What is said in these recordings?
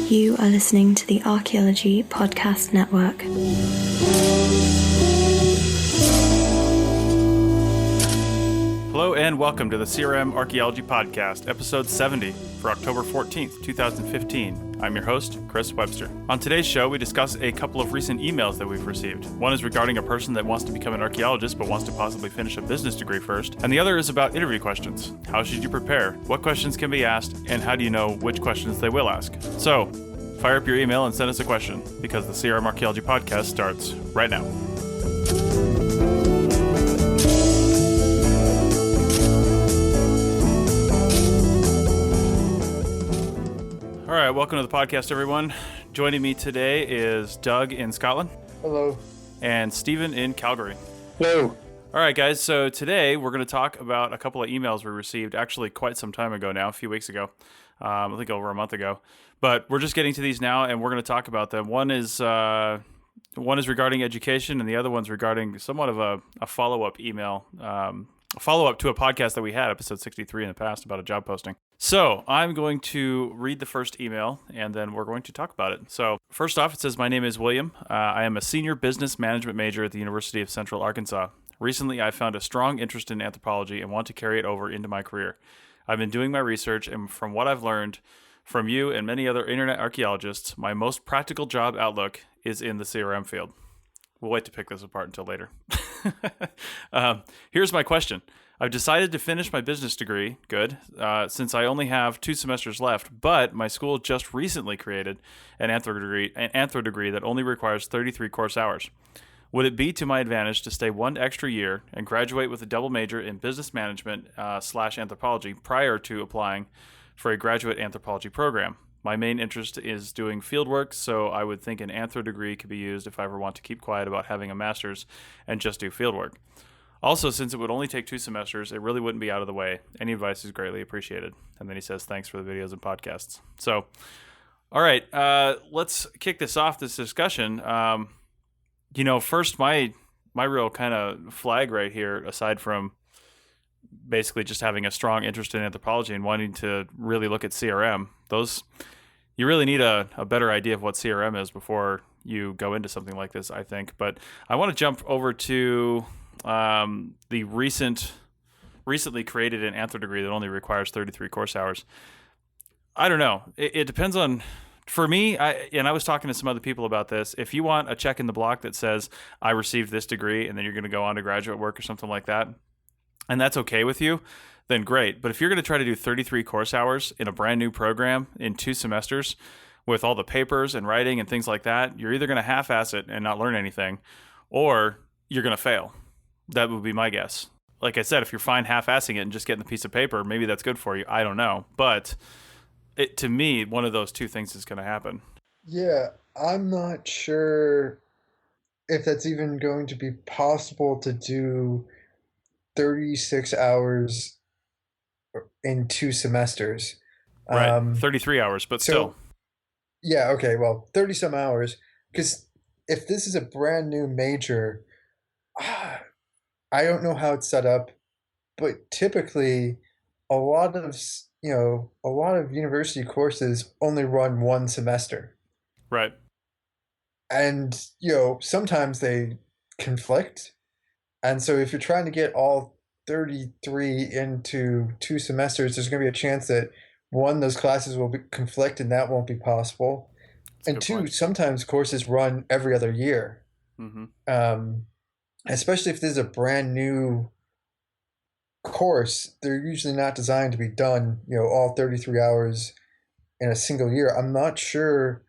You are listening to the Archaeology Podcast Network. Hello and welcome to the CRM Archaeology Podcast, episode 70 for October 14th, 2015. I'm your host, Chris Webster. On today's show, we discuss a couple of recent emails that we've received. One is regarding a person that wants to become an archaeologist but wants to possibly finish a business degree first, and the other is about interview questions. How should you prepare? What questions can be asked? And how do you know which questions they will ask? So, fire up your email and send us a question, because the CRM Archaeology Podcast starts right now. All right, welcome to the podcast, everyone. Joining me today is Doug in Scotland. Hello. And Stephen in Calgary. Hello. All right, guys, so today we're going to talk about a couple of emails we received actually quite some time ago now, a few weeks ago, I think over a month ago. But we're just getting to these now, and we're going to talk about them. One is regarding education, and the other one's regarding somewhat of a follow-up email, a follow-up to a podcast that we had, episode 63 in the past, about a job posting. So I'm going to read the first email, and then we're going to talk about it. So first off, it says, my name is William. I am a senior business management major at the University of Central Arkansas. Recently, I found a strong interest in anthropology and want to carry it over into my career. I've been doing my research, and from what I've learned from you and many other internet archaeologists, my most practical job outlook is in the CRM field. We'll wait to pick this apart until later. Here's my question. I've decided to finish my business degree, since I only have 2 semesters left, but my school just recently created an anthro degree that only requires 33 course hours. Would it be to my advantage to stay 1 extra year and graduate with a double major in business management / anthropology prior to applying for a graduate anthropology program? My main interest is doing field work, so I would think an anthro degree could be used if I ever want to keep quiet about having a master's and just do field work. Also, since it would only take 2 semesters, it really wouldn't be out of the way. Any advice is greatly appreciated. And then he says, thanks for the videos and podcasts. So, all right, let's kick this off, this discussion. First, my real kind of flag right here, aside from basically just having a strong interest in anthropology and wanting to really look at CRM, you really need a better idea of what CRM is before you go into something like this, I think. But I want to jump over to the recently created an anthro degree that only requires 33 course hours. I don't know. It depends on, for me, I was talking to some other people about this. If you want a check in the block that says, I received this degree, and then you're going to go on to graduate work or something like that, and that's okay with you, then great. But if you're going to try to do 33 course hours in a brand new program in 2 semesters with all the papers and writing and things like that, you're either going to half-ass it and not learn anything, or you're going to fail. That would be my guess. Like I said, if you're fine half-assing it and just getting the piece of paper, maybe that's good for you. I don't know. But to me, one of those 2 things is going to happen. Yeah, I'm not sure if that's even going to be possible to do 36 hours in 2 semesters. Right, 33 hours, but still. Yeah, okay, well, 30 some hours. Because if this is a brand new major, I don't know how it's set up, but typically a lot of university courses only run 1 semester. Right. And, sometimes they conflict. And so if you're trying to get all 33 into 2 semesters, there's going to be a chance that 1, those classes will conflict and that won't be possible. And 2, sometimes courses run every other year. Mm-hmm. Especially if this is a brand new course, they're usually not designed to be done, all 33 hours in a single year. I'm not sure,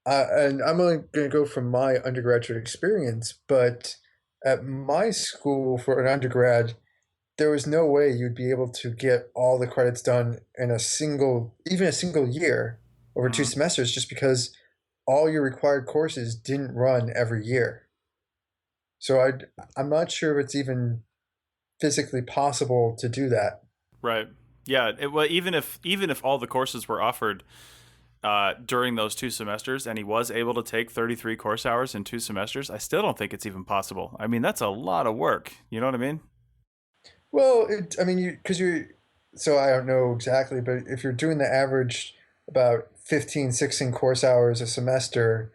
and I'm only going to go from my undergraduate experience, but at my school for an undergrad, there was no way you'd be able to get all the credits done in a single year over 2 semesters, just because all your required courses didn't run every year. So I'm not sure if it's even physically possible to do that. Right. Yeah. Well, even if all the courses were offered during those 2 semesters, and he was able to take 33 course hours in 2 semesters, I still don't think it's even possible. I mean, that's a lot of work. You know what I mean? Well, so I don't know exactly, but if you're doing the average about 15, 16 course hours a semester.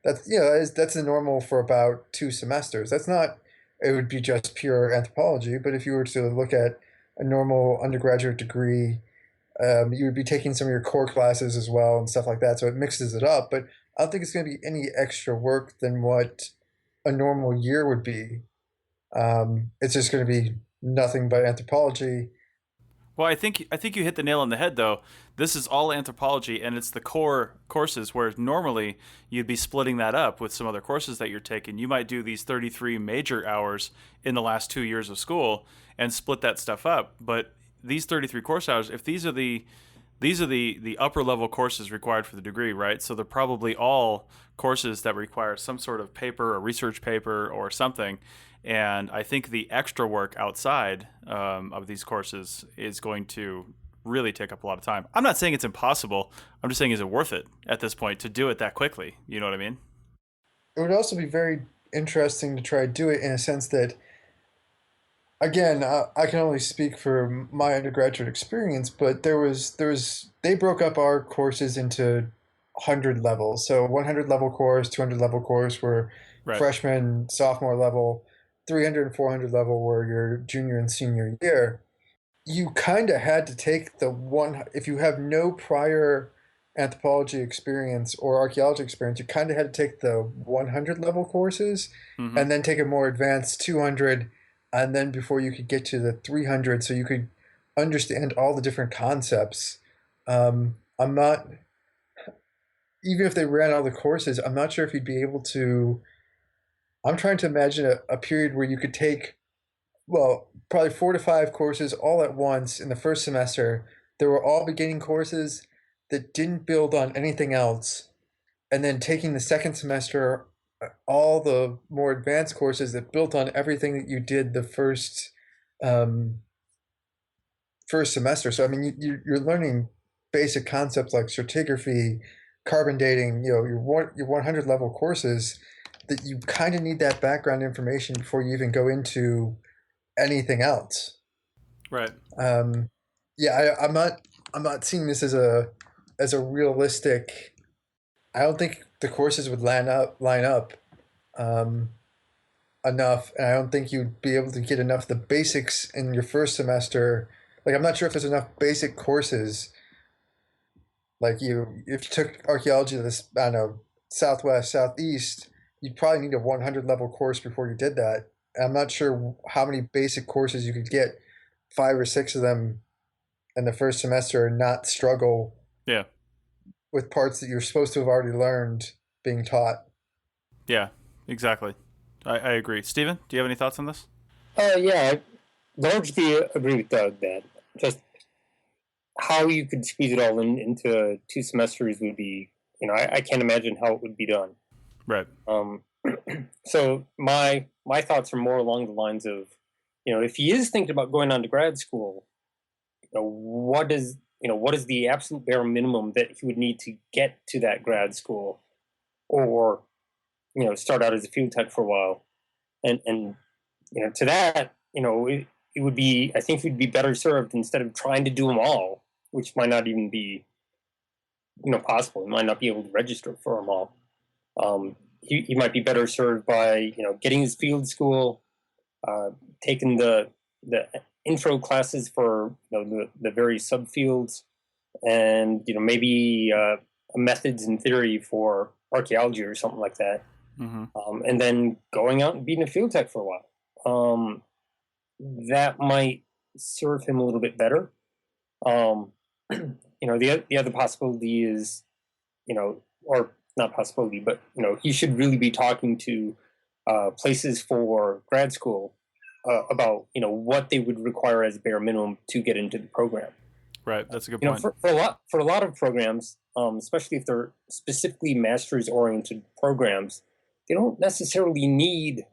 That's that's the normal for about 2 semesters. That's not. It would be just pure anthropology. But if you were to look at a normal undergraduate degree, you would be taking some of your core classes as well and stuff like that. So it mixes it up. But I don't think it's going to be any extra work than what a normal year would be. It's just going to be nothing but anthropology. Well, I think you hit the nail on the head though. This is all anthropology and it's the core courses where normally you'd be splitting that up with some other courses that you're taking. You might do these 33 major hours in the last 2 years of school and split that stuff up. But these 33 course hours, if these are the upper level courses required for the degree, right? So they're probably all courses that require some sort of paper or research paper or something. And I think the extra work outside of these courses is going to really take up a lot of time. I'm not saying it's impossible. I'm just saying, is it worth it at this point to do it that quickly? You know what I mean? It would also be very interesting to try to do it in a sense that, again, I can only speak for my undergraduate experience, but they broke up our courses into 100 levels. So 100 level course, 200 level course were Right. freshman, sophomore level, 300 and 400 level were your junior and senior year. You kind of had to take the one, if you have no prior anthropology experience or archaeology experience, you kind of had to take the 100 level courses Mm-hmm. and then take a more advanced 200, and then before you could get to the 300 so you could understand all the different concepts. I'm not, even if they ran all the courses, I'm not sure if you'd be able to. I'm trying to imagine a period where you could take, well, probably 4 to 5 courses all at once in the first semester. They were all beginning courses that didn't build on anything else. And then taking the second semester, all the more advanced courses that built on everything that you did the um, first semester. So, I mean, you're learning basic concepts like stratigraphy, carbon dating, your 100 level courses that you kind of need that background information before you even go into anything else. Right. Um, yeah, I'm not seeing this as a realistic. I don't think the courses would line up um, enough, and I don't think you'd be able to get enough of the basics in your first semester. Like, I'm not sure if there's enough basic courses. Like, if you took archaeology to this, I don't know, southwest, southeast, you'd probably need a 100 level course before you did that. And I'm not sure how many basic courses you could get, 5 or 6 of them in the first semester, and not struggle Yeah. with parts that you're supposed to have already learned being taught. Yeah. Exactly. I agree. Steven, do you have any thoughts on this? Yeah, I largely agree with Doug that just how you could squeeze it all into 2 semesters would be, I can't imagine how it would be done. Right. Um, so my thoughts are more along the lines of, if he is thinking about going on to grad school, what is the absolute bare minimum that he would need to get to that grad school, or start out as a field tech for a while, and to that, it would be, I think we'd be better served instead of trying to do them all, which might not even be, possible. He might not be able to register for them all. He might be better served by, getting his field school, taking the intro classes for, the various subfields, and, maybe methods and theory for archaeology or something like that. Mm-hmm. And then going out and being a field tech for a while. That might serve him a little bit better. The other possibility is, or not possibility, but he should really be talking to places for grad school about what they would require as bare minimum to get into the program. Right. That's a good point. For a lot of programs, especially if they're specifically master's oriented programs, they don't necessarily need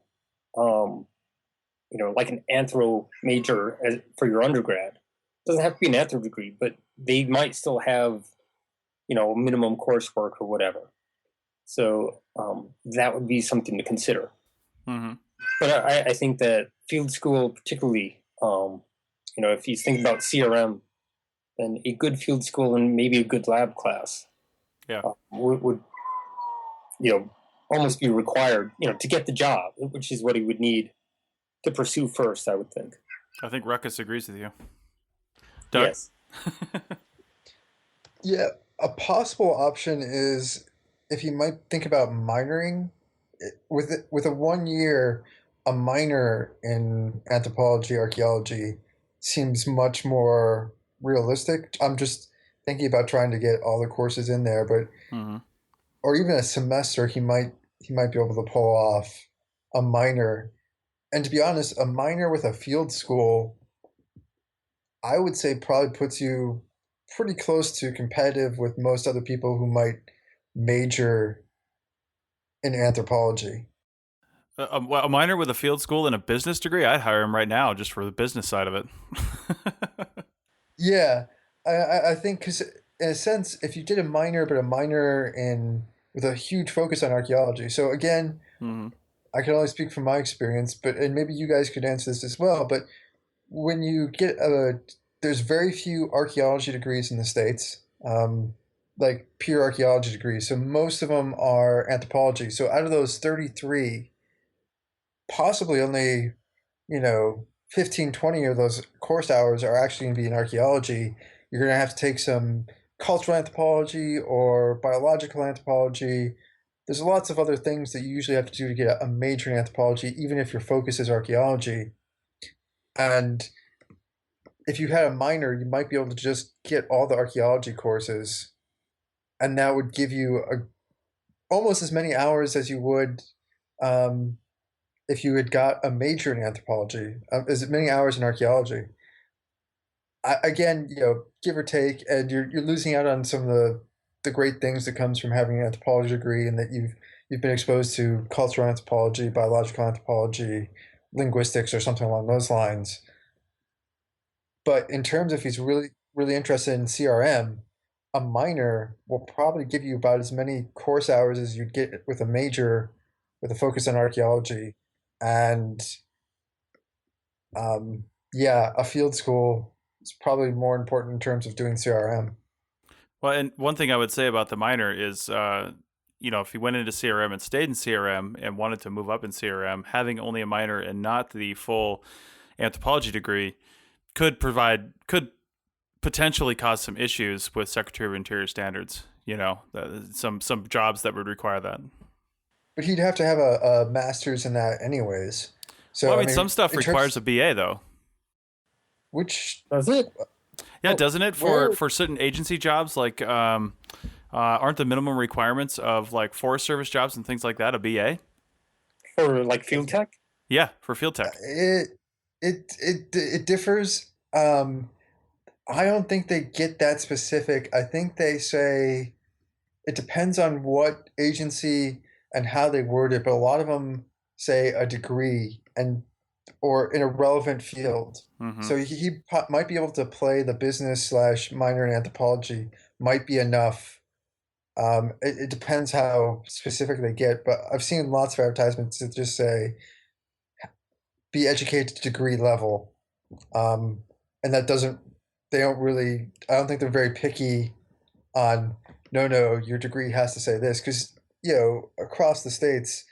like an anthro major for your undergrad. It doesn't have to be an anthro degree, but they might still have, minimum coursework or whatever. So that would be something to consider. Mm-hmm. But I think that field school, particularly, if you think about CRM, then a good field school and maybe a good lab class Yeah. Would almost be required, to get the job, which is what he would need to pursue first, I would think. I think Ruckus agrees with you. Doug? Yes. Yeah, a possible option is if you might think about minoring with a 1 year, a minor in anthropology, archaeology seems much more realistic. I'm just thinking about trying to get all the courses in there, but Mm-hmm. or even a semester, he might be able to pull off a minor. And to be honest, a minor with a field school, I would say probably puts you pretty close to competitive with most other people who might major in anthropology. A minor with a field school and a business degree, I'd hire him right now just for the business side of it. Yeah, I think because in a sense, if you did a minor, but a minor in with a huge focus on archaeology. So again, Mm-hmm. I can only speak from my experience, but and maybe you guys could answer this as well. But when you get there's very few archaeology degrees in the States, like pure archaeology degrees. So most of them are anthropology. So out of those 33, possibly only, 15, 20 of those course hours are actually going to be in archaeology. You're going to have to take some cultural anthropology or biological anthropology. There's lots of other things that you usually have to do to get a major in anthropology, even if your focus is archaeology. And if you had a minor, you might be able to just get all the archaeology courses, and that would give you almost as many hours as you would um, if you had got a major in anthropology, as many hours in archaeology. Again, give or take, and you're losing out on some of the great things that comes from having an anthropology degree, and that you've been exposed to cultural anthropology, biological anthropology, linguistics, or something along those lines. But in terms of if he's really, really interested in CRM, a minor will probably give you about as many course hours as you'd get with a major with a focus on archaeology. And yeah, a field school is probably more important in terms of doing CRM. Well, and one thing I would say about the minor is, if he went into CRM and stayed in CRM and wanted to move up in CRM, having only a minor and not the full anthropology degree could potentially cause some issues with Secretary of Interior standards. Some jobs that would require that. But he'd have to have a master's in that anyways. So Well, I mean, some stuff in requires terms, a BA though. which That's it. Yeah, oh, doesn't it where for certain agency jobs like aren't the minimum requirements of like Forest Service jobs and things like that a BA? For like field tech? Yeah, for field tech. it differs. I don't think they get that specific. I think they say it depends on what agency and how they word it, but a lot of them say a degree and or in a relevant field. Mm-hmm. So he might be able to play the business slash minor in anthropology might be enough. It depends how specific they get, but I've seen lots of advertisements that just say be educated to degree level. And that doesn't, they don't really, I don't think they're very picky on, no, your degree has to say this. Because, across the states,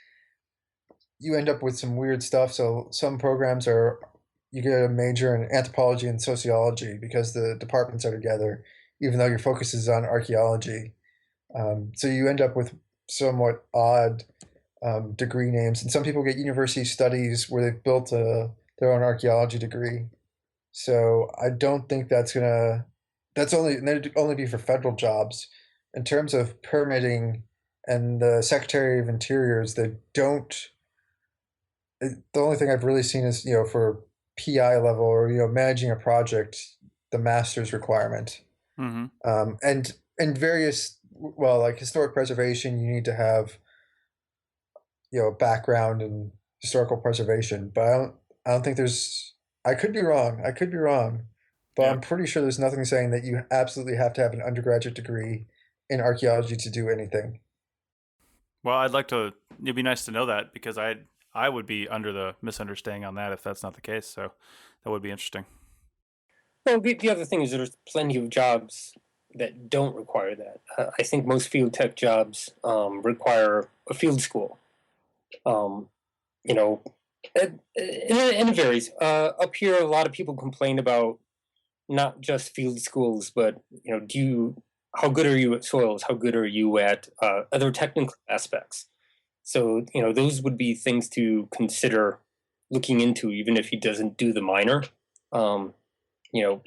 you end up with some weird stuff. So some programs you get a major in anthropology and sociology because the departments are together, even though your focus is on archaeology. So you end up with somewhat odd degree names. And some people get university studies where they've built their own archaeology degree. So I don't think that'd only be for federal jobs. In terms of permitting and the Secretary of Interiors, they don't. The only thing I've really seen is for PI level or managing a project, the master's requirement, Mm-hmm. and various like historic preservation, you need to have background in historical preservation. But I don't think there's. I could be wrong. I could be wrong, but Yeah. I'm pretty sure there's nothing saying that you absolutely have to have an undergraduate degree in archaeology to do anything. Well, I'd like to. It'd be nice to know that because I would be under the misunderstanding on that if that's not the case. So that would be interesting. Well, the other thing is there's plenty of jobs that don't require that. I think most field tech jobs require a field school. Um, you know, and it varies. Up here, a lot of people complain about not just field schools, but how good are you at soils? How good are you at other technical aspects? So those would be things to consider looking into, even if he doesn't do the minor. Um, you know,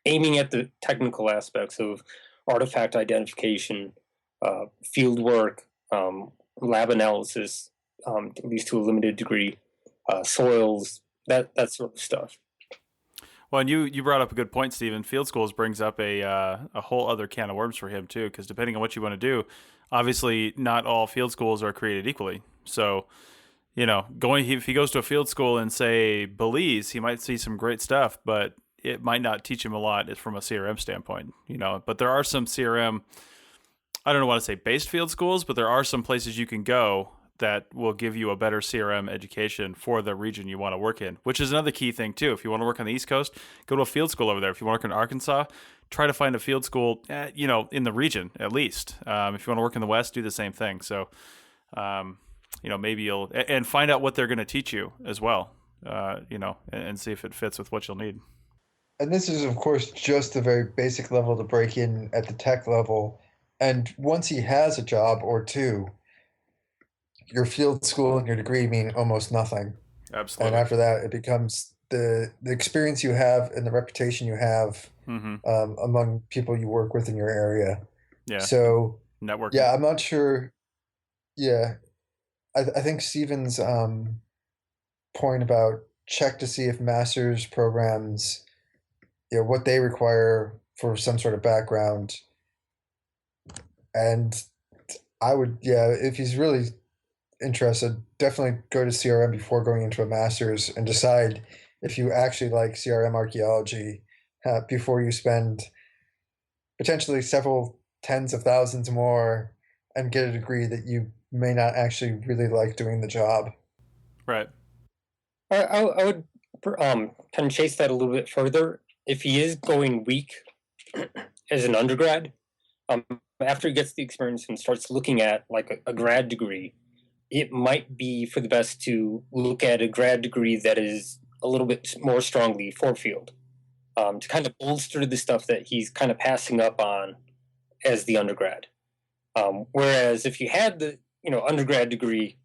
Aiming at the technical aspects of artifact identification, field work, lab analysis, at least to a limited degree, soils, that sort of stuff. Well, and you brought up a good point, Stephen. Field schools brings up a whole other can of worms for him too, because depending on what you want to do, obviously not all field schools are created equally. So, if he goes to a field school in say Belize, he might see some great stuff, but it might not teach him a lot from a CRM standpoint. But there are some CRM, I don't know what to say, based field schools, but there are some places you can go that will give you a better CRM education for the region you want to work in, which is another key thing too. If you want to work on the East Coast, go to a field school over there. If you want to work in Arkansas, try to find a field school, in the region at least. If you want to work in the West, do the same thing. So, maybe you'll and find out what they're going to teach you as well. And see if it fits with what you'll need. And this is, of course, just the very basic level to break in at the tech level. And once he has a job or two, your field school and your degree mean almost nothing. And Absolutely. after that, it becomes the experience you have and the reputation you have Mm-hmm. among people you work with in your area. Yeah. So, Networking. yeah, I'm not sure. Yeah, I think Steven's point about check to see if master's programs, what they require for some sort of background. And I would, yeah, if he's really interested, definitely go to CRM before going into a master's and decide if you actually like CRM archaeology before you spend potentially several tens of thousands more and get a degree that you may not actually really like doing the job. Right. I would kind of chase that a little bit further. If he is going weak as an undergrad, after he gets the experience and starts looking at like a grad degree, it might be for the best to look at a grad degree that is a little bit more strongly for field, to kind of bolster the stuff that he's kind of passing up on as the undergrad. Whereas if you had the undergrad degree,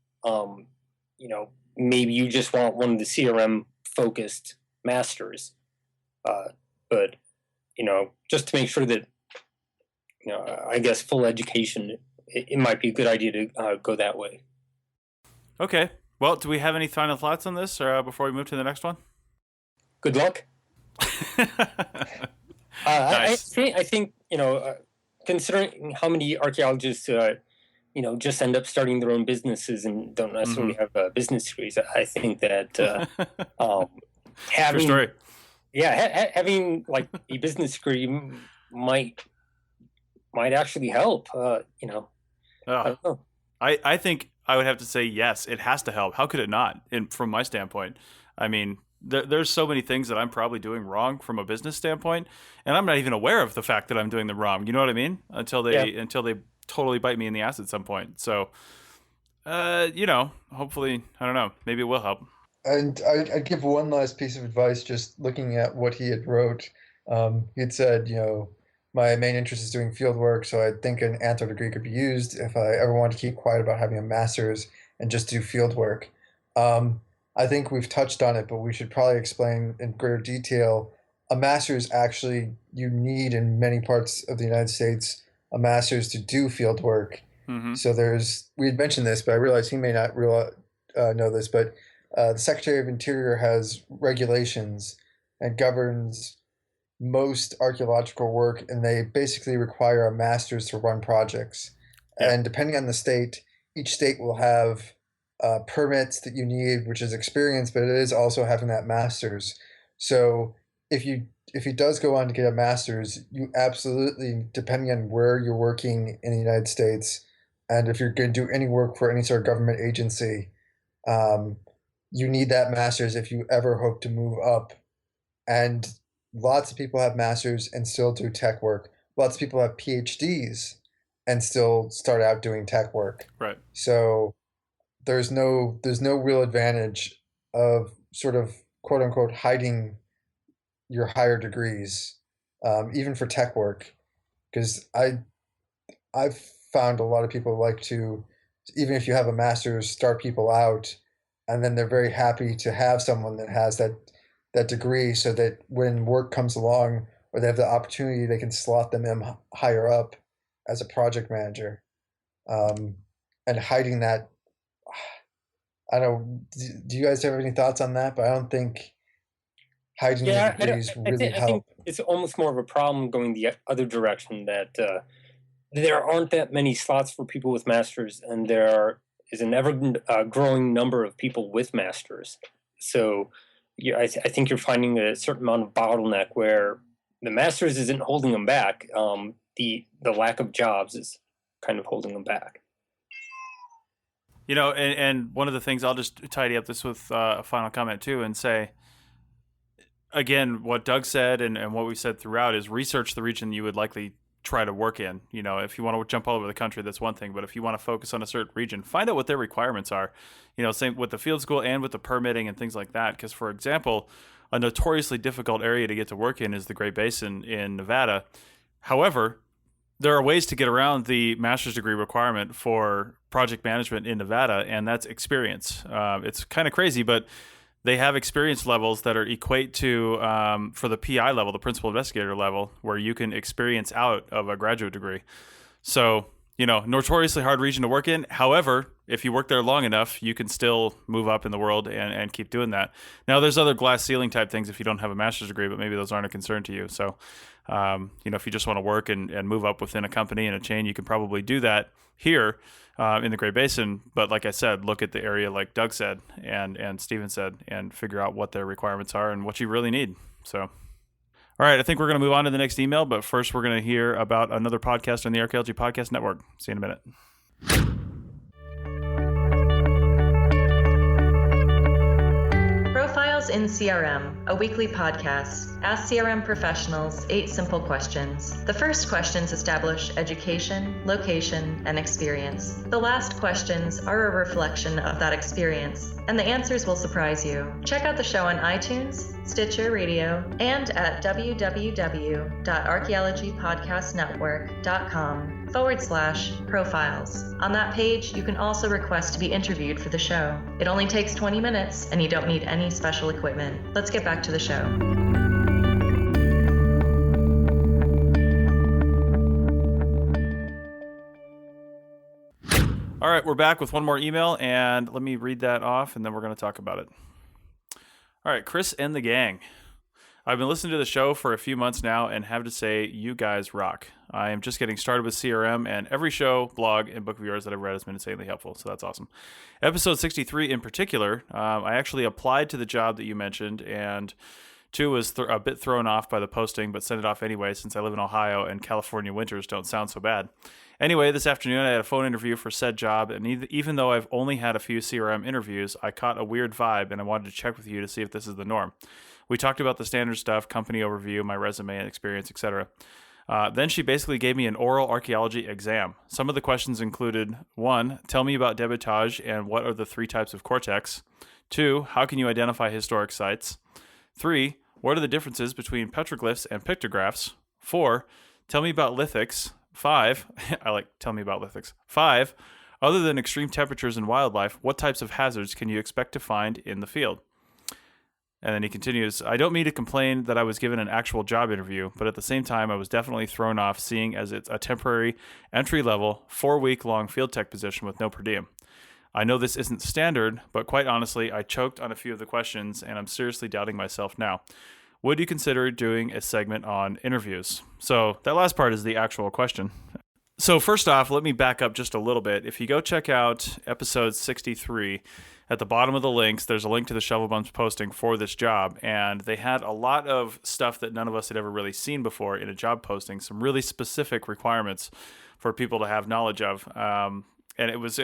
maybe you just want one of the CRM focused masters, but just to make sure that I guess full education, it might be a good idea to go that way. Okay. Well, do we have any final thoughts on this before we move to the next one? Good luck. Nice. I think considering how many archaeologists just end up starting their own businesses and don't necessarily have business degrees, I think that having True story. having like a business degree might actually help. I don't know. I think I would have to say yes. It has to help. How could it not? From my standpoint, I mean, there's so many things that I'm probably doing wrong from a business standpoint, and I'm not even aware of the fact that I'm doing them wrong. You know what I mean? Until they totally bite me in the ass at some point. So, hopefully, I don't know. Maybe it will help. And I'd give one last piece of advice, just looking at what he had wrote. He'd said, my main interest is doing field work, so I think an anthro degree could be used if I ever want to keep quiet about having a master's and just do field work. I think we've touched on it, but we should probably explain in greater detail. A master's actually, you need in many parts of the United States a master's to do field work. Mm-hmm. So we had mentioned this, but I realize he may not know this, but the Secretary of Interior has regulations and governs most archaeological work, and they basically require a master's to run projects. Yeah. And depending on the state, each state will have permits that you need, which is experience, but it is also having that master's. So if he does go on to get a master's, you absolutely, depending on where you're working in the United States, and if you're going to do any work for any sort of government agency, you need that master's if you ever hope to move up. And lots of people have masters and still do tech work. lots of people have PhDs and still start out doing tech work. Right. So there's no real advantage of sort of quote unquote hiding your higher degrees, even for tech work, because I've found a lot of people like to, even if you have a master's, start people out, and then they're very happy to have someone that has that degree, so that when work comes along or they have the opportunity, they can slot them in higher up as a project manager. And hiding that, I don't. Do you guys have any thoughts on that? But I don't think hiding your Yeah, degrees really I think help. it's almost more of a problem going the other direction, that there aren't that many slots for people with masters, and is an ever growing number of people with masters. So yeah, I think you're finding a certain amount of bottleneck where the masters isn't holding them back. The lack of jobs is kind of holding them back. You know, and one of the things, I'll just tidy up this with a final comment too, and say, again, what Doug said and what we said throughout is research the region you would likely try to work in. You know, if you want to jump all over the country, that's one thing, but if you want to focus on a certain region, find out what their requirements are. You know, same with the field school and with the permitting and things like that. Because, for example, a notoriously difficult area to get to work in is the Great Basin in Nevada. However, there are ways to get around the master's degree requirement for project management in Nevada, and that's experience. It's kind of crazy, but they have experience levels that are equate to, for the PI level, the principal investigator level, where you can experience out of a graduate degree. So, you know, notoriously hard region to work in. However, if you work there long enough, you can still move up in the world and keep doing that. Now, there's other glass ceiling type things if you don't have a master's degree, but maybe those aren't a concern to you. So, you know, if you just want to work and move up within a company and a chain, you can probably do that here in the Great Basin. But like I said, look at the area like Doug said and Steven said, and figure out what their requirements are and what you really need. So, all right, I think we're going to move on to the next email, but first we're going to hear about another podcast on the Archaeology Podcast Network. See you in a minute. Profiles in CRM, a weekly podcast. Ask CRM professionals 8 simple questions. The first questions establish education, location, and experience. The last questions are a reflection of that experience, and the answers will surprise you. Check out the show on iTunes, Stitcher Radio, and at www.archaeologypodcastnetwork.com/profiles. On that page, you can also request to be interviewed for the show. It only takes 20 minutes, and you don't need any special equipment. Let's get back to the show. All right, we're back with one more email, and let me read that off, and then we're going to talk about it. All right, Chris and the gang. I've been listening to the show for a few months now and have to say you guys rock. I am just getting started with CRM, and every show, blog, and book of yours that I've read has been insanely helpful, so that's awesome. Episode 63 in particular, I actually applied to the job that you mentioned, and 2 was a bit thrown off by the posting, but sent it off anyway since I live in Ohio and California winters don't sound so bad. Anyway, this afternoon I had a phone interview for said job, and even though I've only had a few CRM interviews, I caught a weird vibe, and I wanted to check with you to see if this is the norm. We talked about the standard stuff, company overview, my resume and experience, etc. Then she basically gave me an oral archaeology exam. Some of the questions included: 1, tell me about debitage and what are the 3 types of cortex. 2, how can you identify historic sites? 3, what are the differences between petroglyphs and pictographs? 4, tell me about lithics. 5, tell me about lithics. 5, other than extreme temperatures and wildlife, what types of hazards can you expect to find in the field? And then he continues, I don't mean to complain that I was given an actual job interview, but at the same time, I was definitely thrown off seeing as it's a temporary, entry-level, 4-week-long field tech position with no per diem. I know this isn't standard, but quite honestly, I choked on a few of the questions, and I'm seriously doubting myself now. Would you consider doing a segment on interviews? So that last part is the actual question. So first off, let me back up just a little bit. If you go check out episode 63, at the bottom of the links, there's a link to the Shovel Bumps posting for this job, and they had a lot of stuff that none of us had ever really seen before in a job posting, some really specific requirements for people to have knowledge of, and it was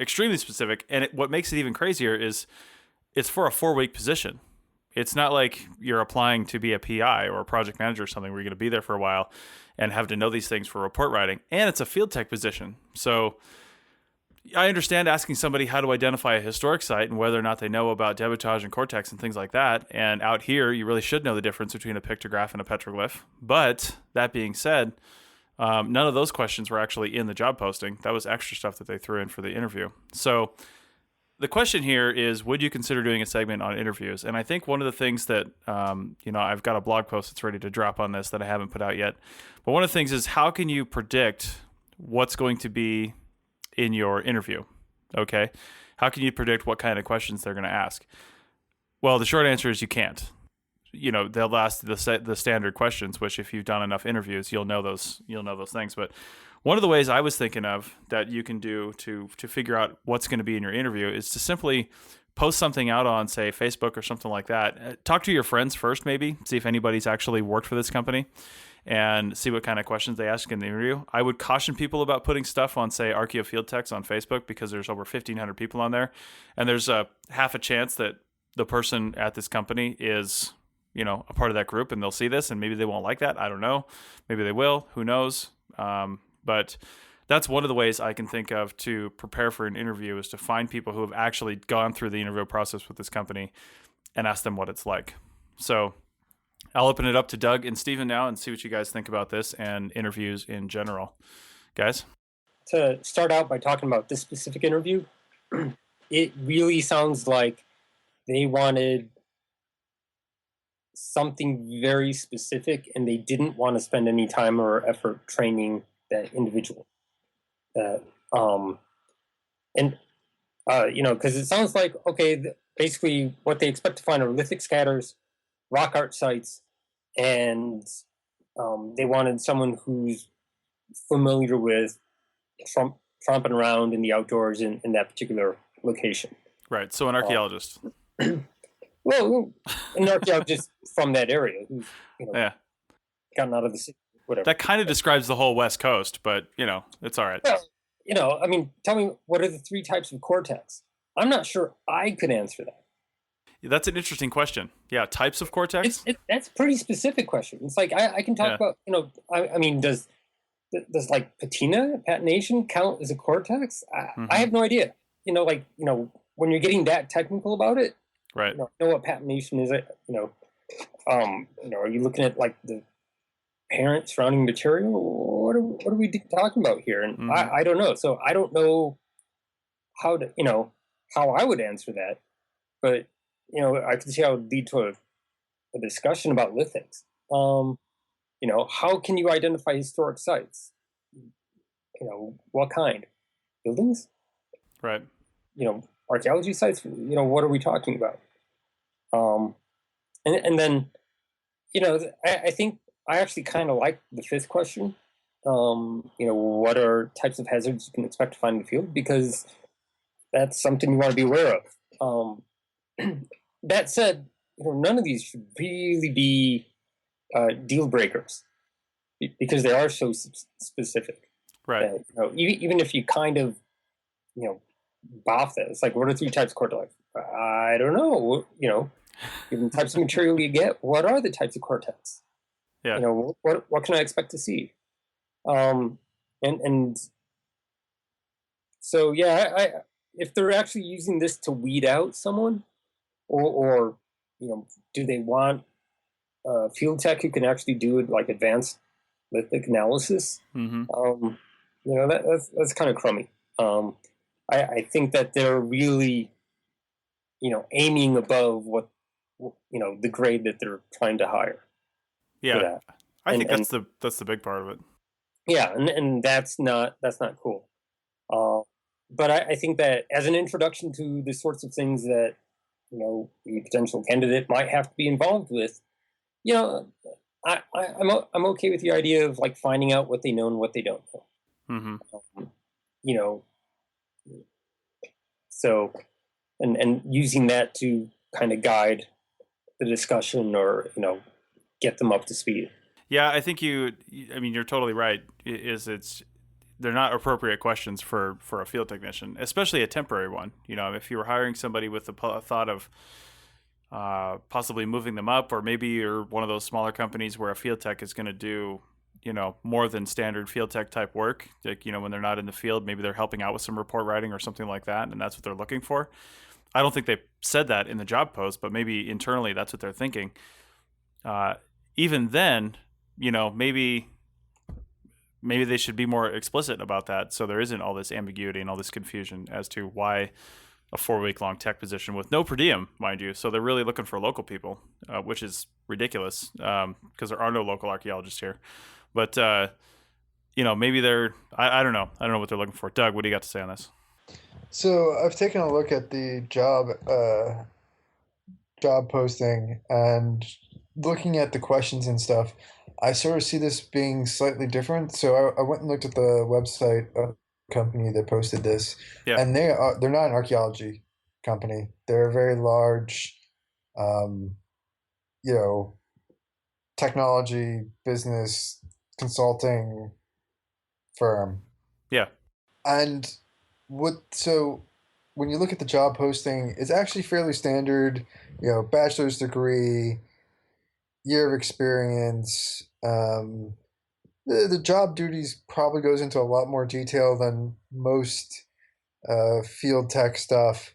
extremely specific, and what makes it even crazier is it's for a 4-week position. It's not like you're applying to be a PI or a project manager or something where you're going to be there for a while. and have to know these things for report writing. And it's a field tech position. So I understand asking somebody how to identify a historic site and whether or not they know about debitage and cortex and things like that. And out here, you really should know the difference between a pictograph and a petroglyph. But that being said, none of those questions were actually in the job posting. That was extra stuff that they threw in for the interview. So the question here is, would you consider doing a segment on interviews? And I think one of the things that, I've got a blog post that's ready to drop on this that I haven't put out yet. But one of the things is, how can you predict what's going to be in your interview? Okay. How can you predict what kind of questions they're going to ask? Well, the short answer is you can't. They'll ask the standard questions, which if you've done enough interviews, you'll know those things. But one of the ways I was thinking of that you can do to figure out what's going to be in your interview is to simply post something out on, say, Facebook or something like that. Talk to your friends first, maybe, see if anybody's actually worked for this company and see what kind of questions they ask in the interview. I would caution people about putting stuff on, say, Archaeo Field Techs on Facebook, because there's over 1,500 people on there. And there's a half a chance that the person at this company is, a part of that group, and they'll see this and maybe they won't like that. I don't know. Maybe they will. Who knows? But that's one of the ways I can think of to prepare for an interview, is to find people who have actually gone through the interview process with this company and ask them what it's like. So I'll open it up to Doug and Stephen now and see what you guys think about this and interviews in general. Guys? To start out by talking about this specific interview, it really sounds like they wanted something very specific, and they didn't want to spend any time or effort training that individual. Because it sounds like, okay, basically what they expect to find are lithic scatters, rock art sites, and they wanted someone who's familiar with tromping around in the outdoors in that particular location. Right. So an archaeologist. Well, an archaeologist from that area who's gotten out of the city, whatever. That kind of describes the whole West Coast, but it's all right. Well, tell me, what are the 3 types of cortex? I'm not sure I could answer that. That's an interesting question. Yeah, types of cortex? That's a pretty specific question. It's like I can talk about, does like patination count as a cortex? I have no idea. When you're getting that technical about it, right? Know what patination is? Are you looking at like the parent surrounding material? What are we talking about here? And I don't know. So I don't know how I would answer that, but I can see how it would lead to a discussion about lithics. How can you identify historic sites? What kind? Buildings? Right. Archaeology sites? What are we talking about? And then, I think I actually kind of like the 5th question. What are types of hazards you can expect to find in the field? Because that's something you want to be aware of. That said, none of these should really be deal breakers, because they are so specific. Right. Even if you kind of, boff that, it's like, what are 3 types of cortex? I don't know. Given the types of material you get, what are the types of cortex? Yeah. What can I expect to see? And so if they're actually using this to weed out someone, or do they want a field tech who can actually do it, like advanced lithic analysis? That's kind of crummy. I think that they're really, aiming above what, the grade that they're trying to hire. Yeah, I think that's the big part of it. Yeah, and that's not cool. But I think that as an introduction to the sorts of things that the potential candidate might have to be involved with, I'm okay with the idea of like finding out what they know and what they don't know. So and using that to kind of guide the discussion, or get them up to speed. Yeah, I think you're totally right. They're not appropriate questions for a field technician, especially a temporary one. If you were hiring somebody with the thought of possibly moving them up, or maybe you're one of those smaller companies where a field tech is going to do more than standard field tech type work. Like, when they're not in the field, maybe they're helping out with some report writing or something like that, and that's what they're looking for. I don't think they said that in the job post, but maybe internally that's what they're thinking. Even then, maybe they should be more explicit about that, so there isn't all this ambiguity and all this confusion as to why a 4-week-long tech position with no per diem, mind you. So they're really looking for local people, which is ridiculous because there are no local archaeologists here. But maybe they're I don't know. I don't know what they're looking for. Doug, what do you got to say on this? So I've taken a look at the job posting and looking at the questions and stuff. I sort of see this being slightly different. So I went and looked at the website of the company that posted this, Yeah. and they're not an archaeology company. They're a very large, technology business consulting firm. Yeah. And when you look at the job posting, it's actually fairly standard, bachelor's degree, year of experience. The job duties probably goes into a lot more detail than most field tech stuff.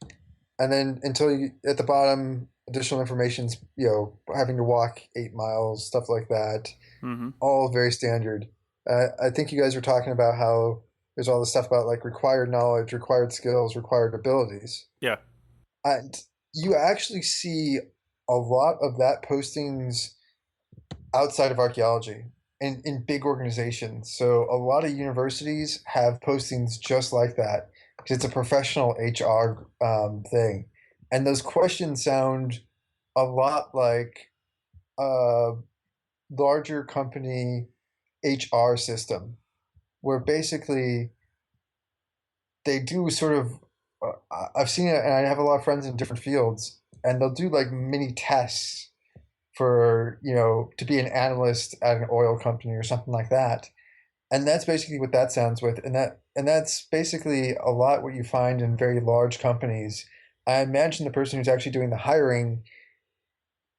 And then at the bottom, additional information's, having to walk 8 miles, stuff like that. Mm-hmm. All very standard. I think you guys were talking about how there's all this stuff about like required knowledge, required skills, required abilities. Yeah. And you actually see a lot of that postings outside of archaeology in big organizations. So a lot of universities have postings just like that because it's a professional HR thing. And those questions sound a lot like a larger company HR system, where basically they do sort of, I've seen it, and I have a lot of friends in different fields, and they'll do like mini tests for, to be an analyst at an oil company or something like that. And that's basically what that sounds with. And that's basically a lot what you find in very large companies. I imagine the person who's actually doing the hiring,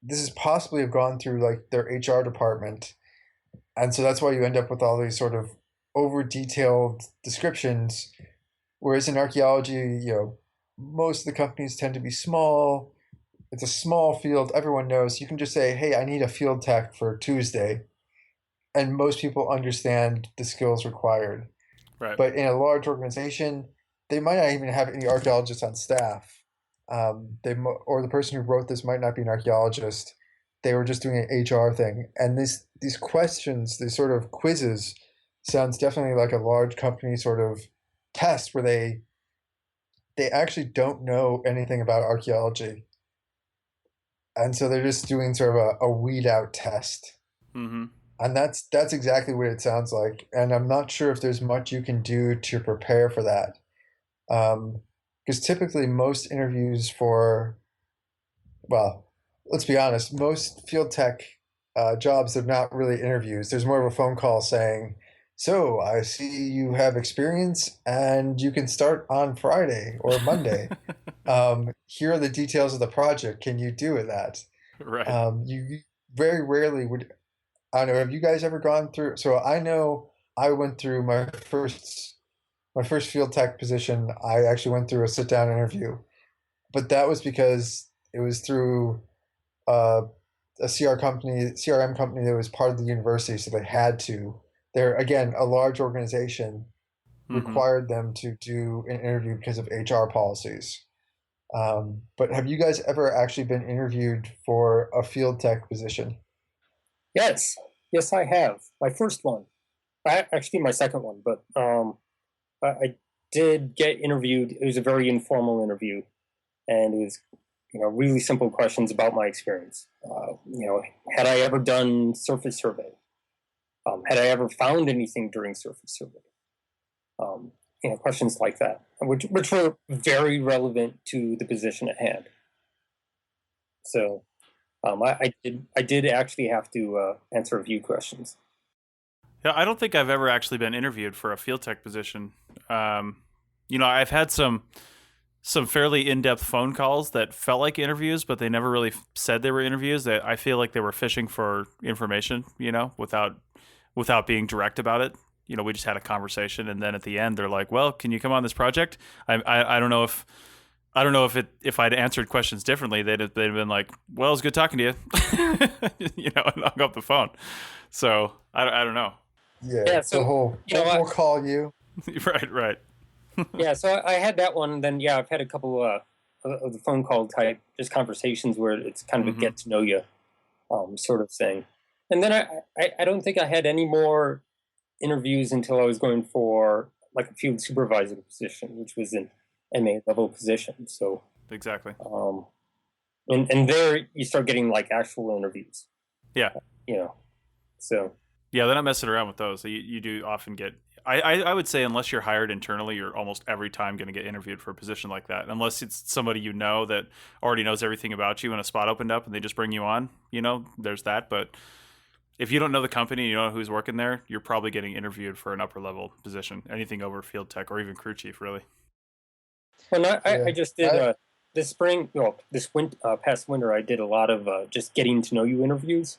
this is possibly have gone through like their HR department. And so that's why you end up with all these sort of over detailed descriptions. Whereas in archaeology, most of the companies tend to be small. It's a small field. Everyone knows. You can just say, hey, I need a field tech for Tuesday. And most people understand the skills required. Right. But in a large organization, they might not even have any archaeologists on staff. Or the person who wrote this might not be an archaeologist. They were just doing an HR thing. And these questions, these sort of quizzes, sounds definitely like a large company sort of test where they actually don't know anything about archaeology. And so they're just doing sort of a weed out test. Mm-hmm. And that's exactly what it sounds like. And I'm not sure if there's much you can do to prepare for that. Because typically most interviews let's be honest, most field tech jobs are not really interviews. There's more of a phone call saying, so I see you have experience and you can start on Friday or Monday. Here are the details of the project. Can you do that? Right. You very rarely would. I don't know. Have you guys ever gone through? So I know I went through my first field tech position. I actually went through a sit down interview, but that was because it was through a CRM company that was part of the university, so they had to. They're again a large organization, required them to do an interview because of HR policies. But have you guys ever actually been interviewed for a field tech position? Yes, I have. My first one, actually my second one, but I did get interviewed. It was a very informal interview, and it was, really simple questions about my experience. Had I ever done surface survey? Had I ever found anything during surface survey? Questions like that, which were very relevant to the position at hand. So I did actually have to answer a few questions. Yeah, I don't think I've ever actually been interviewed for a field tech position. I've had some fairly in-depth phone calls that felt like interviews, but they never really said they were interviews. I feel like they were fishing for information, without without being direct about it. We just had a conversation, and then at the end, they're like, "Well, can you come on this project?" I don't know if I'd answered questions differently, they'd been like, "Well, it's good talking to you," and hung up the phone. So I don't know. Yeah, Yeah, the whole we'll call you. Right. Yeah, so I had that one. And then I've had a couple of the phone call type just conversations where it's kind of a get to know you sort of thing. And then I don't think I had any more interviews until I was going for like a field supervisor position, which was an MA level position. So Exactly. And there you start getting like actual interviews. Yeah. So. Yeah, they're not messing around with those. You do often get. I would say unless you're hired internally, you're almost every time going to get interviewed for a position like that. Unless it's somebody that already knows everything about you and a spot opened up and they just bring you on. There's that. But if you don't know the company, you don't know who's working there, you're probably getting interviewed for an upper level position, anything over field tech or even crew chief, really. Well, I just did this spring, past winter, I did a lot of just getting to know you interviews,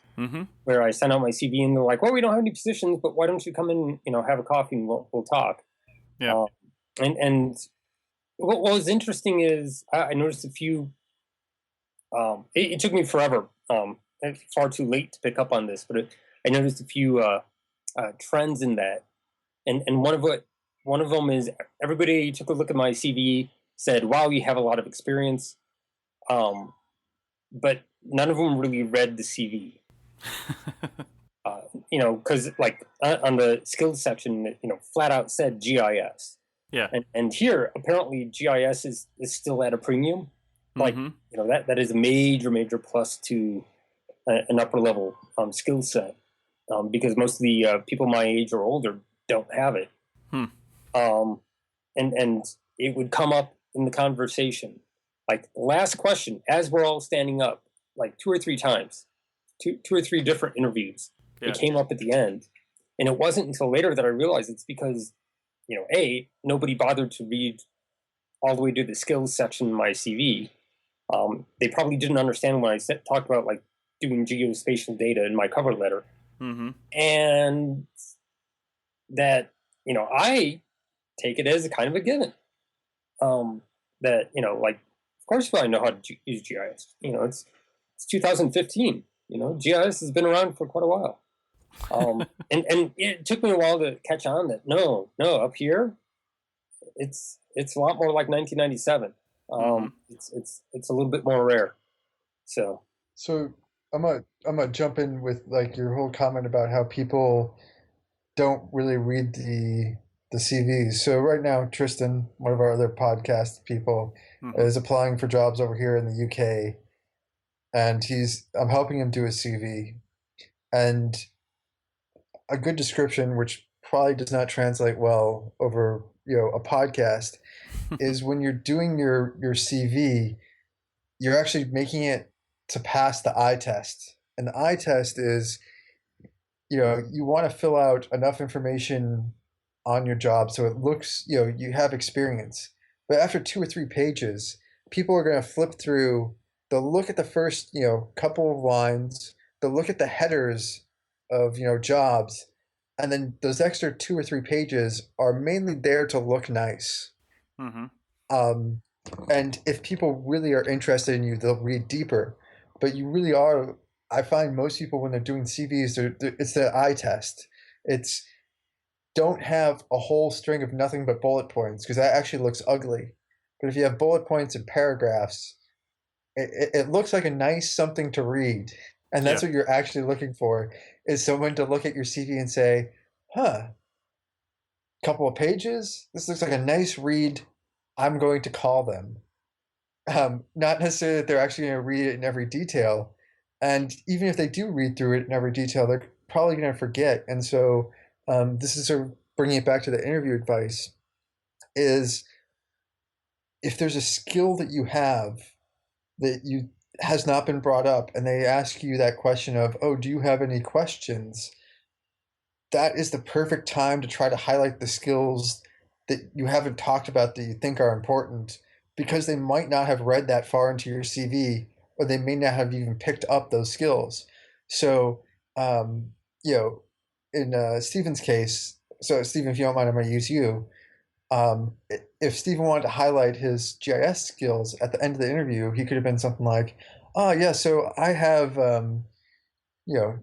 where I sent out my CV and they're like, "Well, we don't have any positions, but why don't you come in, have a coffee and we'll talk." Yeah. And what was interesting is I noticed a few. It took me forever, far too late to pick up on this, but I noticed a few trends in that, and one of them is everybody took a look at my CV, said, "Wow, you have a lot of experience," but none of them really read the CV. Because like on the skills section, flat out said GIS. Yeah. And here apparently GIS is still at a premium. Like that is a major plus to an upper level skill set, because most of the people my age or older don't have it. And it would come up in the conversation, like last question, as we're all standing up, like two or three times, two or three different interviews. Yeah. It came up at the end, and it wasn't until later that I realized it's because, nobody bothered to read all the way to the skills section in my CV. They probably didn't understand when I talked about like doing geospatial data in my cover letter, and that I take it as a kind of a given. That like, of course I know how to use GIS. It's 2015. GIS has been around for quite a while. And it took me a while to catch on that no, up here, it's a lot more like 1997. It's a little bit more rare. So I'm gonna jump in with like your whole comment about how people don't really read the CVs. So right now, Tristan, one of our other podcast people, is applying for jobs over here in the UK, and I'm helping him do a CV. And a good description, which probably does not translate well over a podcast, is when you're doing your CV, you're actually making it to pass the eye test. And the eye test is, you want to fill out enough information on your job so it looks, you have experience. But after 2 or 3 pages, people are going to flip through. They'll look at the first, couple of lines. They'll look at the headers of, jobs. And then those extra 2 or 3 pages are mainly there to look nice. And if people really are interested in you, they'll read deeper. But you really are. I find most people when they're doing CVs, it's the eye test. It's don't have a whole string of nothing but bullet points, because that actually looks ugly. But if you have bullet points and paragraphs, it looks like a nice something to read. And that's what you're actually looking for, is someone to look at your CV and say, couple of pages? This looks like a nice read. I'm going to call them. Not necessarily that they're actually going to read it in every detail. And even if they do read through it in every detail, they're probably going to forget. And so this is sort of bringing it back to the interview advice, is if there's a skill that you have that has not been brought up, and they ask you that question of, oh, do you have any questions? That is the perfect time to try to highlight the skills that you haven't talked about that you think are important, because they might not have read that far into your CV, or they may not have even picked up those skills. So, in Stephen's case, so Stephen, if you don't mind, I'm going to use you. If Stephen wanted to highlight his GIS skills at the end of the interview, he could have been something like, "Oh yeah, so I have you know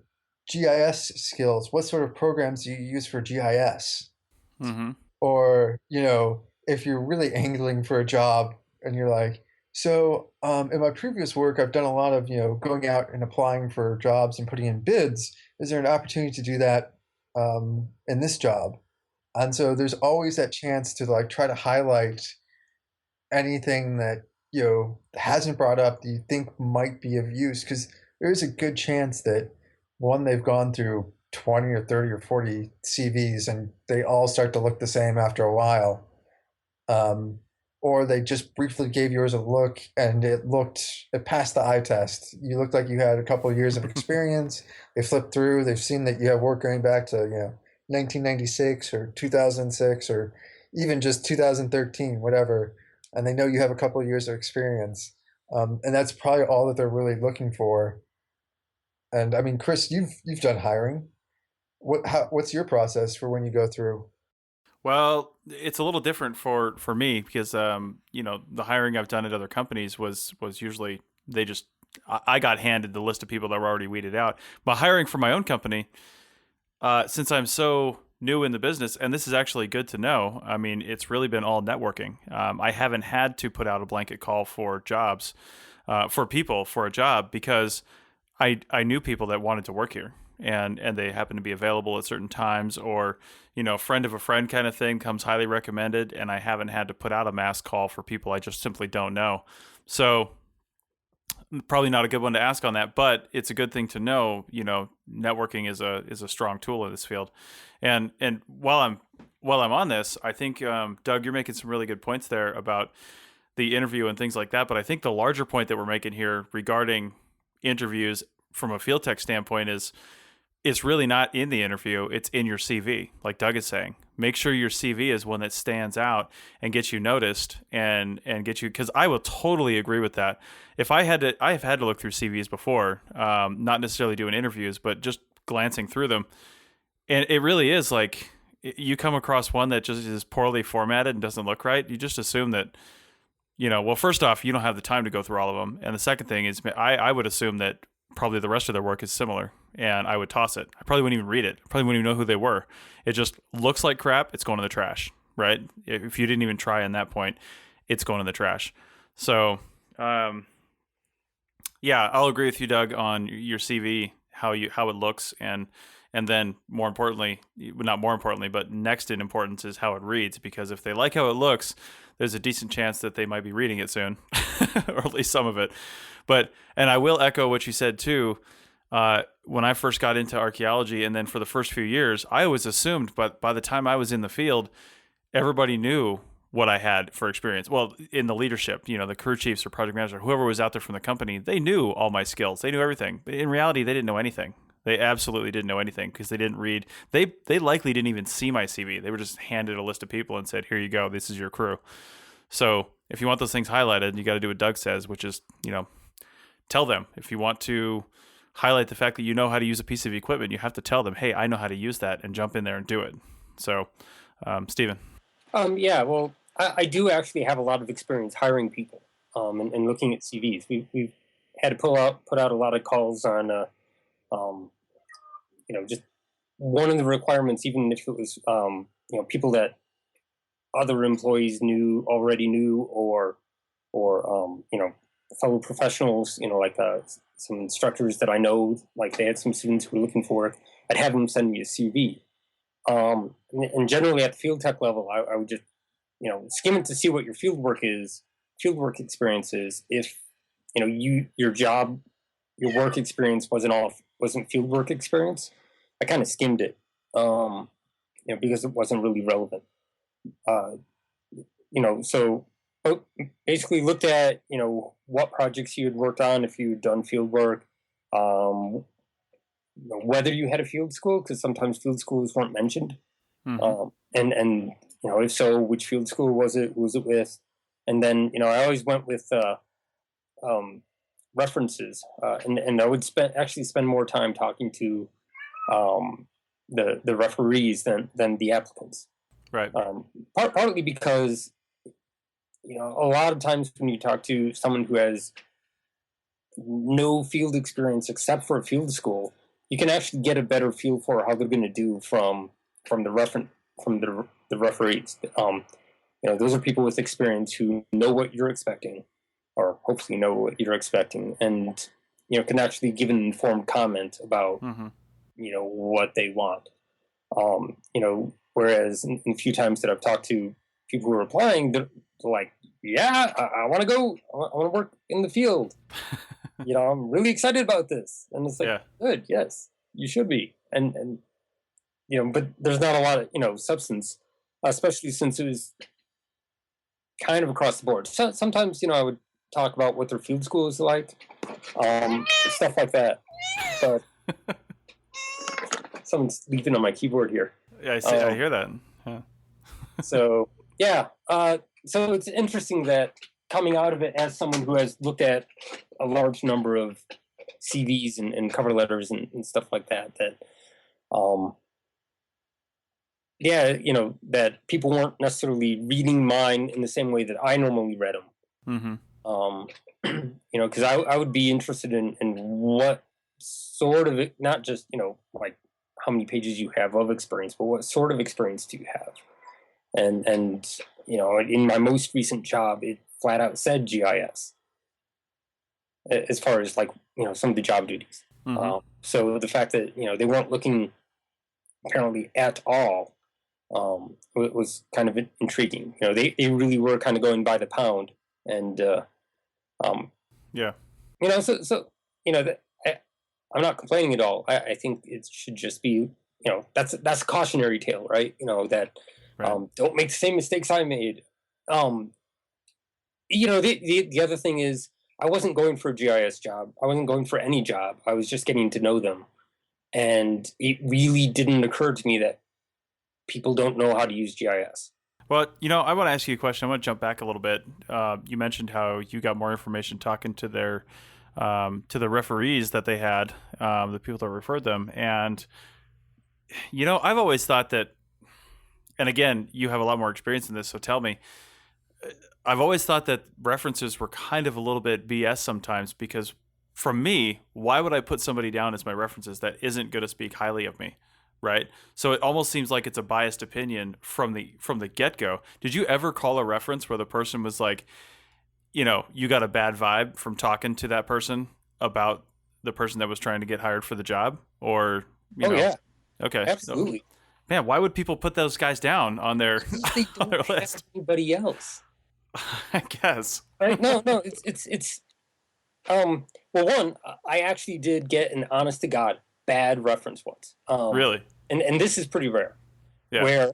GIS skills. What sort of programs do you use for GIS?" Mm-hmm. Or if you're really angling for a job and you're like, "So in my previous work, I've done a lot of going out and applying for jobs and putting in bids. Is there an opportunity to do that in this job?" And so there's always that chance to like try to highlight anything that hasn't brought up that you think might be of use, because there's a good chance that one, they've gone through 20 or 30 or 40 CVs and they all start to look the same after a while, um, or they just briefly gave yours a look and it passed the eye test. You looked like you had a couple of years of experience. They flipped through, they've seen that you have work going back to 1996 or 2006 or even just 2013, whatever, and they know you have a couple of years of experience, and that's probably all that they're really looking for. And I mean, Chris, you've done hiring. What's your process for when you go through? Well, it's a little different for me because the hiring I've done at other companies was usually they just I got handed the list of people that were already weeded out. But hiring for my own company, since I'm so new in the business, and this is actually good to know. I mean, it's really been all networking. I haven't had to put out a blanket call for jobs, for people for a job because I knew people that wanted to work here and they happen to be available at certain times, or friend of a friend kind of thing comes highly recommended, and I haven't had to put out a mass call for people I just simply don't know. So probably not a good one to ask on that, but it's a good thing to know. Networking is a strong tool in this field. And while I'm on this, I think Doug, you're making some really good points there about the interview and things like that. But I think the larger point that we're making here regarding interviews from a field tech standpoint is it's really not in the interview, it's in your CV. Like Doug is saying, make sure your CV is one that stands out and gets you noticed and get you, because I will totally agree with that. If I have had to look through CVs before, not necessarily doing interviews, but just glancing through them. And it really is like you come across one that just is poorly formatted and doesn't look right. You just assume that, well, first off, you don't have the time to go through all of them. And the second thing is I would assume that probably the rest of their work is similar, and I would toss it. I probably wouldn't even read it. I probably wouldn't even know who they were. It just looks like crap. It's going in the trash, right? If you didn't even try in that point, it's going in the trash. So, yeah, I'll agree with you, Doug, on your CV, how it looks, and then more importantly, not more importantly, but next in importance is how it reads, because if they like how it looks, there's a decent chance that they might be reading it soon, or at least some of it. And I will echo what you said too. When I first got into archaeology, and then for the first few years, I always assumed, but by the time I was in the field, everybody knew what I had for experience. Well, in the leadership, the crew chiefs or project manager, whoever was out there from the company, they knew all my skills. They knew everything. But in reality, they didn't know anything. They absolutely didn't know anything because they didn't read. They likely didn't even see my CV. They were just handed a list of people and said, "Here you go. This is your crew." So if you want those things highlighted, you got to do what Doug says, which is, tell them. If you want to highlight the fact that you know how to use a piece of equipment, you have to tell them, "Hey, I know how to use that," and jump in there and do it. So, Stephen. Yeah, well, I do actually have a lot of experience hiring people and looking at CVs. We've had to put out a lot of calls on, just one of the requirements, even if it was, people that other employees already knew, or fellow professionals, like some instructors that I know, like they had some students who were looking for it. I'd have them send me a CV. And generally at the field tech level, I would just, skim it to see what your field work experience is. If, your work experience wasn't field work experience, I kind of skimmed it, because it wasn't really relevant. So basically looked at, what projects you had worked on, if you had done field work, whether you had a field school, because sometimes field schools weren't mentioned. Mm-hmm. And if so, which field school was it with? And then, I always went with references, and I would spend more time talking to the referees than the applicants. Right. Partly because, a lot of times when you talk to someone who has no field experience except for a field school, you can actually get a better feel for how they're going to do from the referees. Those are people with experience who know what you're expecting, or hopefully know what you're expecting, and can actually give an informed comment about what they want. Whereas in a few times that I've talked to people who are applying, they're like, yeah, I want to go. I want to work in the field. I'm really excited about this. And it's like, good, yes, you should be. And but there's not a lot of, substance, especially since it was kind of across the board. So, sometimes, I would talk about what their field school is like, stuff like that. But someone's leaping on my keyboard here. Yeah, I see. I hear that. Yeah. So, yeah. So it's interesting that coming out of it as someone who has looked at a large number of CVs and cover letters and stuff like that, that people weren't necessarily reading mine in the same way that I normally read them. Because I would be interested in what sort of, not just, like how many pages you have of experience, but what sort of experience do you have? And in my most recent job, it flat out said GIS as far as like, some of the job duties. So the fact that, they weren't looking apparently at all was kind of intriguing. They really were kind of going by the pound. And, I'm not complaining at all. I think it should just be, that's a cautionary tale, right? That don't make the same mistakes I made. The other thing is, I wasn't going for a GIS job. I wasn't going for any job. I was just getting to know them. And it really didn't occur to me that people don't know how to use GIS. Well, I want to ask you a question. I want to jump back a little bit. You mentioned how you got more information talking to their to the referees that they had, the people that referred them. And, I've always thought that, and again, you have a lot more experience in this, so tell me, I've always thought that references were kind of a little bit BS sometimes, because from me, why would I put somebody down as my references that isn't going to speak highly of me? Right. So it almost seems like it's a biased opinion from the get-go. Did you ever call a reference where the person was like, you got a bad vibe from talking to that person about the person that was trying to get hired for the job? Or, yeah. Okay. Absolutely. So, man, why would people put those guys down on their, they on their don't have list? anybody else. I guess. Right? No, it's well, one, I actually did get an honest to God bad reference once. Really? And this is pretty rare. Yeah. Where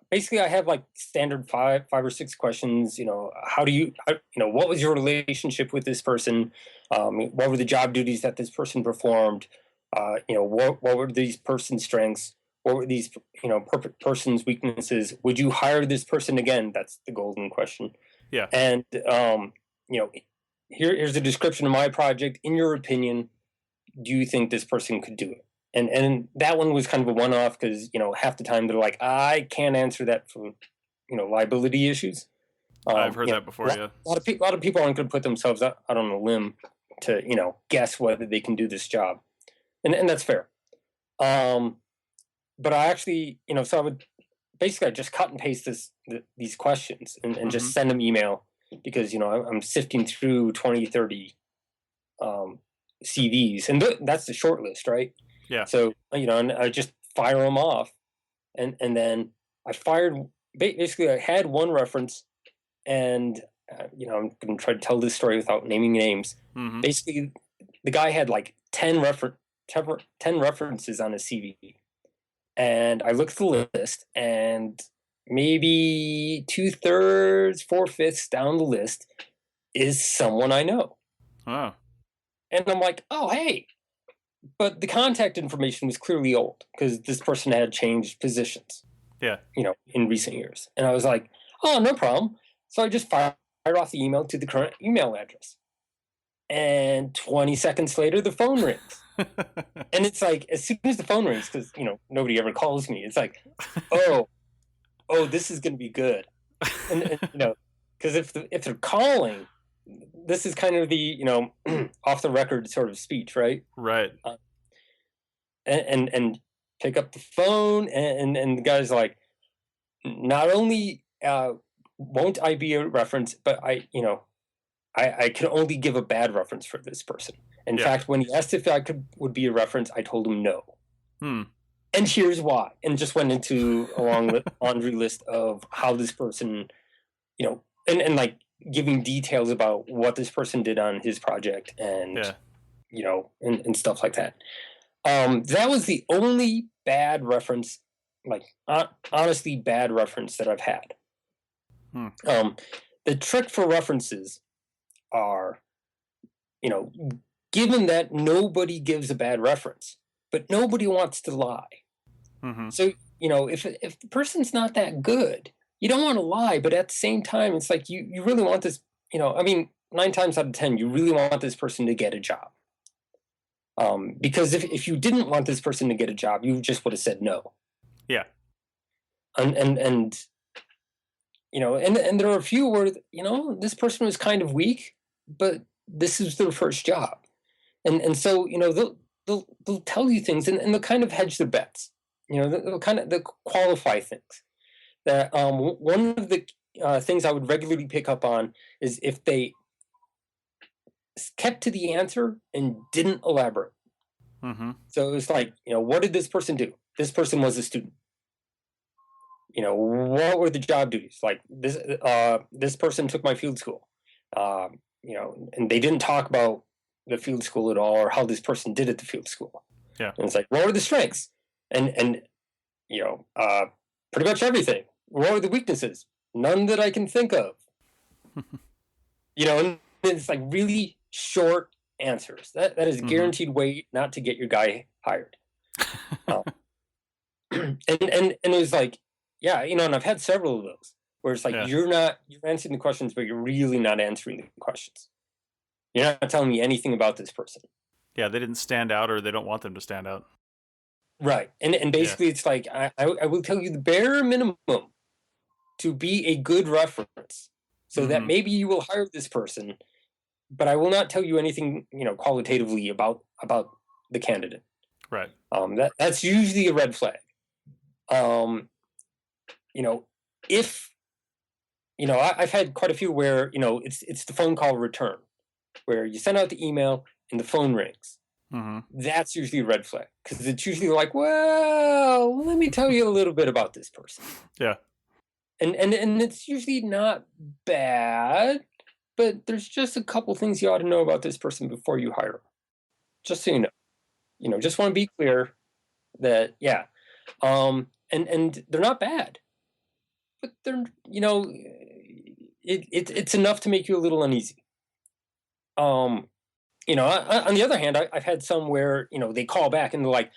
basically I have like standard five or six questions. How do you, what was your relationship with this person? What were the job duties that this person performed? What were these person's strengths? What were these, person's weaknesses? Would you hire this person again? That's the golden question. Yeah. And, here's a description of my project. In your opinion, do you think this person could do it? And that one was kind of a one-off because, half the time they're like, I can't answer that for, liability issues. I've heard that before, yeah. A lot of people aren't going to put themselves out on a limb to, guess whether they can do this job. And that's fair. But I actually, so I would basically just cut and paste these questions and just send them email because, I'm sifting through 20, 30 CVs. And that's the short list, right? Yeah. So, and I just fire them off. And then I basically I had one reference and, I'm going to try to tell this story without naming names. Mm-hmm. Basically, the guy had like 10 references on his CV. And I looked at the list and maybe 2/3, 4/5 down the list is someone I know. Oh. And I'm like, oh, hey. But the contact information was clearly old because this person had changed positions. Yeah. In recent years. And I was like, oh, no problem. So I just fired off the email to the current email address. And 20 seconds later, the phone rings. And it's like, as soon as the phone rings, because, nobody ever calls me, it's like, oh, this is going to be good. And because if they're calling, this is kind of the, off the record sort of speech, right? Right. And pick up the phone, and the guy's like, not only won't I be a reference, but I can only give a bad reference for this person. In fact, when he asked if I would be a reference, I told him no. And here's why. And just went into a long laundry list of how this person, and like giving details about what this person did on his project and, and stuff like that. That was the only bad reference, like honestly bad reference that I've had. The trick for references are, given that nobody gives a bad reference, but nobody wants to lie. So, if the person's not that good, you don't want to lie, but at the same time, it's like you really want this, 9 times out of 10, you really want this person to get a job. Because if you didn't want this person to get a job, you just would have said no. Yeah. And there are a few where, this person was kind of weak, but this is their first job. And so, they'll tell you things and they'll kind of hedge their bets. They'll qualify things. That one of the things I would regularly pick up on is if they kept to the answer and didn't elaborate. So it was like, what did this person do? This person was a student. What were the job duties? Like this person took my field school. And they didn't talk about the field school at all or how this person did at the field school. Yeah. And it's like, what were the strengths? And pretty much everything. What were the weaknesses? None that I can think of. And it's like really short answers. That is a guaranteed way not to get your guy hired. And it was like, and I've had several of those where it's like you're answering the questions, but you're really not answering the questions. You're not telling me anything about this person. Yeah, they didn't stand out, or they don't want them to stand out. Right. And basically it's like, I will tell you the bare minimum to be a good reference so that maybe you will hire this person, but I will not tell you anything, qualitatively about the candidate. Right. That's usually a red flag. If, I've had quite a few where, it's the phone call return where you send out the email and the phone rings. That's usually a red flag because it's usually like, well, let me tell you a little bit about this person. Yeah. And it's usually not bad, but there's just a couple things you ought to know about this person before you hire them. Just so you know. Just want to be clear that, and they're not bad, but they're, it's enough to make you a little uneasy. On the other hand, I've had some where, they call back and they're like,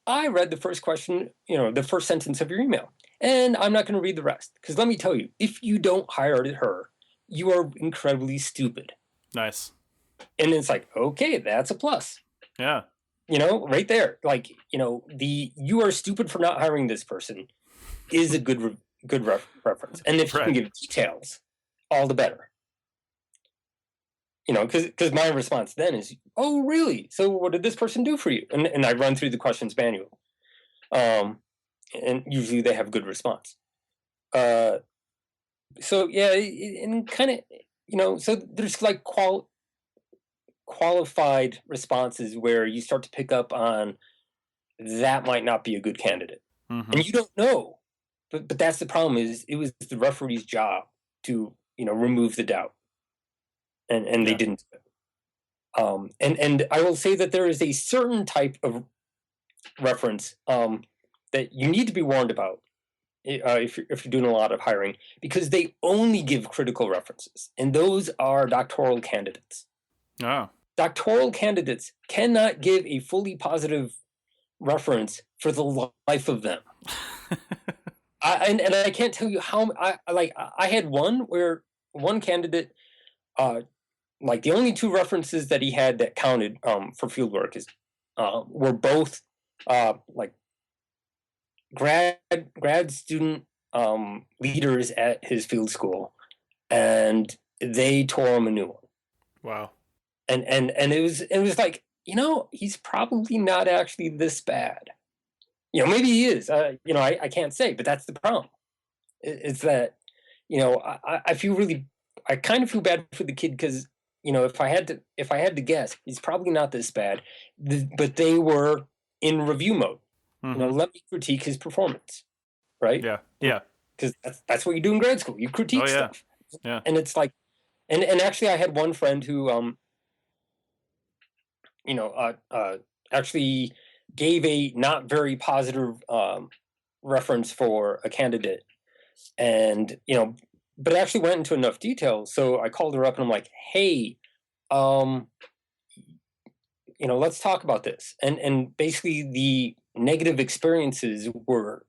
I read the first question, the first sentence of your email, and I'm not going to read the rest. Because let me tell you, if you don't hire her, you are incredibly stupid. Nice. And it's like, okay, that's a plus. Yeah. Right there. Like, you are stupid for not hiring this person is a good reference. And if you can give details, all the better. Because my response then is, oh, really? So what did this person do for you? And I run through the questions manual. And usually they have good response. And kind of, so there's like qualified responses where you start to pick up on that might not be a good candidate. And you don't know. But that's the problem is it was the referee's job to, remove the doubt. And they didn't. And I will say that there is a certain type of reference that you need to be warned about if you're doing a lot of hiring, because they only give critical references, and those are doctoral candidates. Oh. Doctoral candidates cannot give a fully positive reference for the life of them. And I can't tell you how. I had one where one candidate. Like the only 2 references that he had that counted for fieldwork is were both like grad student leaders at his field school, and they tore him a new one. Wow. And it was like, he's probably not actually this bad. Maybe he is. I can't say, but that's the problem. It's that, I kind of feel bad for the kid because, if I had to guess, he's probably not this bad. But they were in review mode. Mm-hmm. Let me critique his performance, right? Yeah. Because that's what you do in grad school. You critique stuff. Yeah. And it's like, and actually, I had one friend who, actually gave a not very positive reference for a candidate, and but actually went into enough detail. So I called her up and I'm like, hey, let's talk about this. And basically the negative experiences were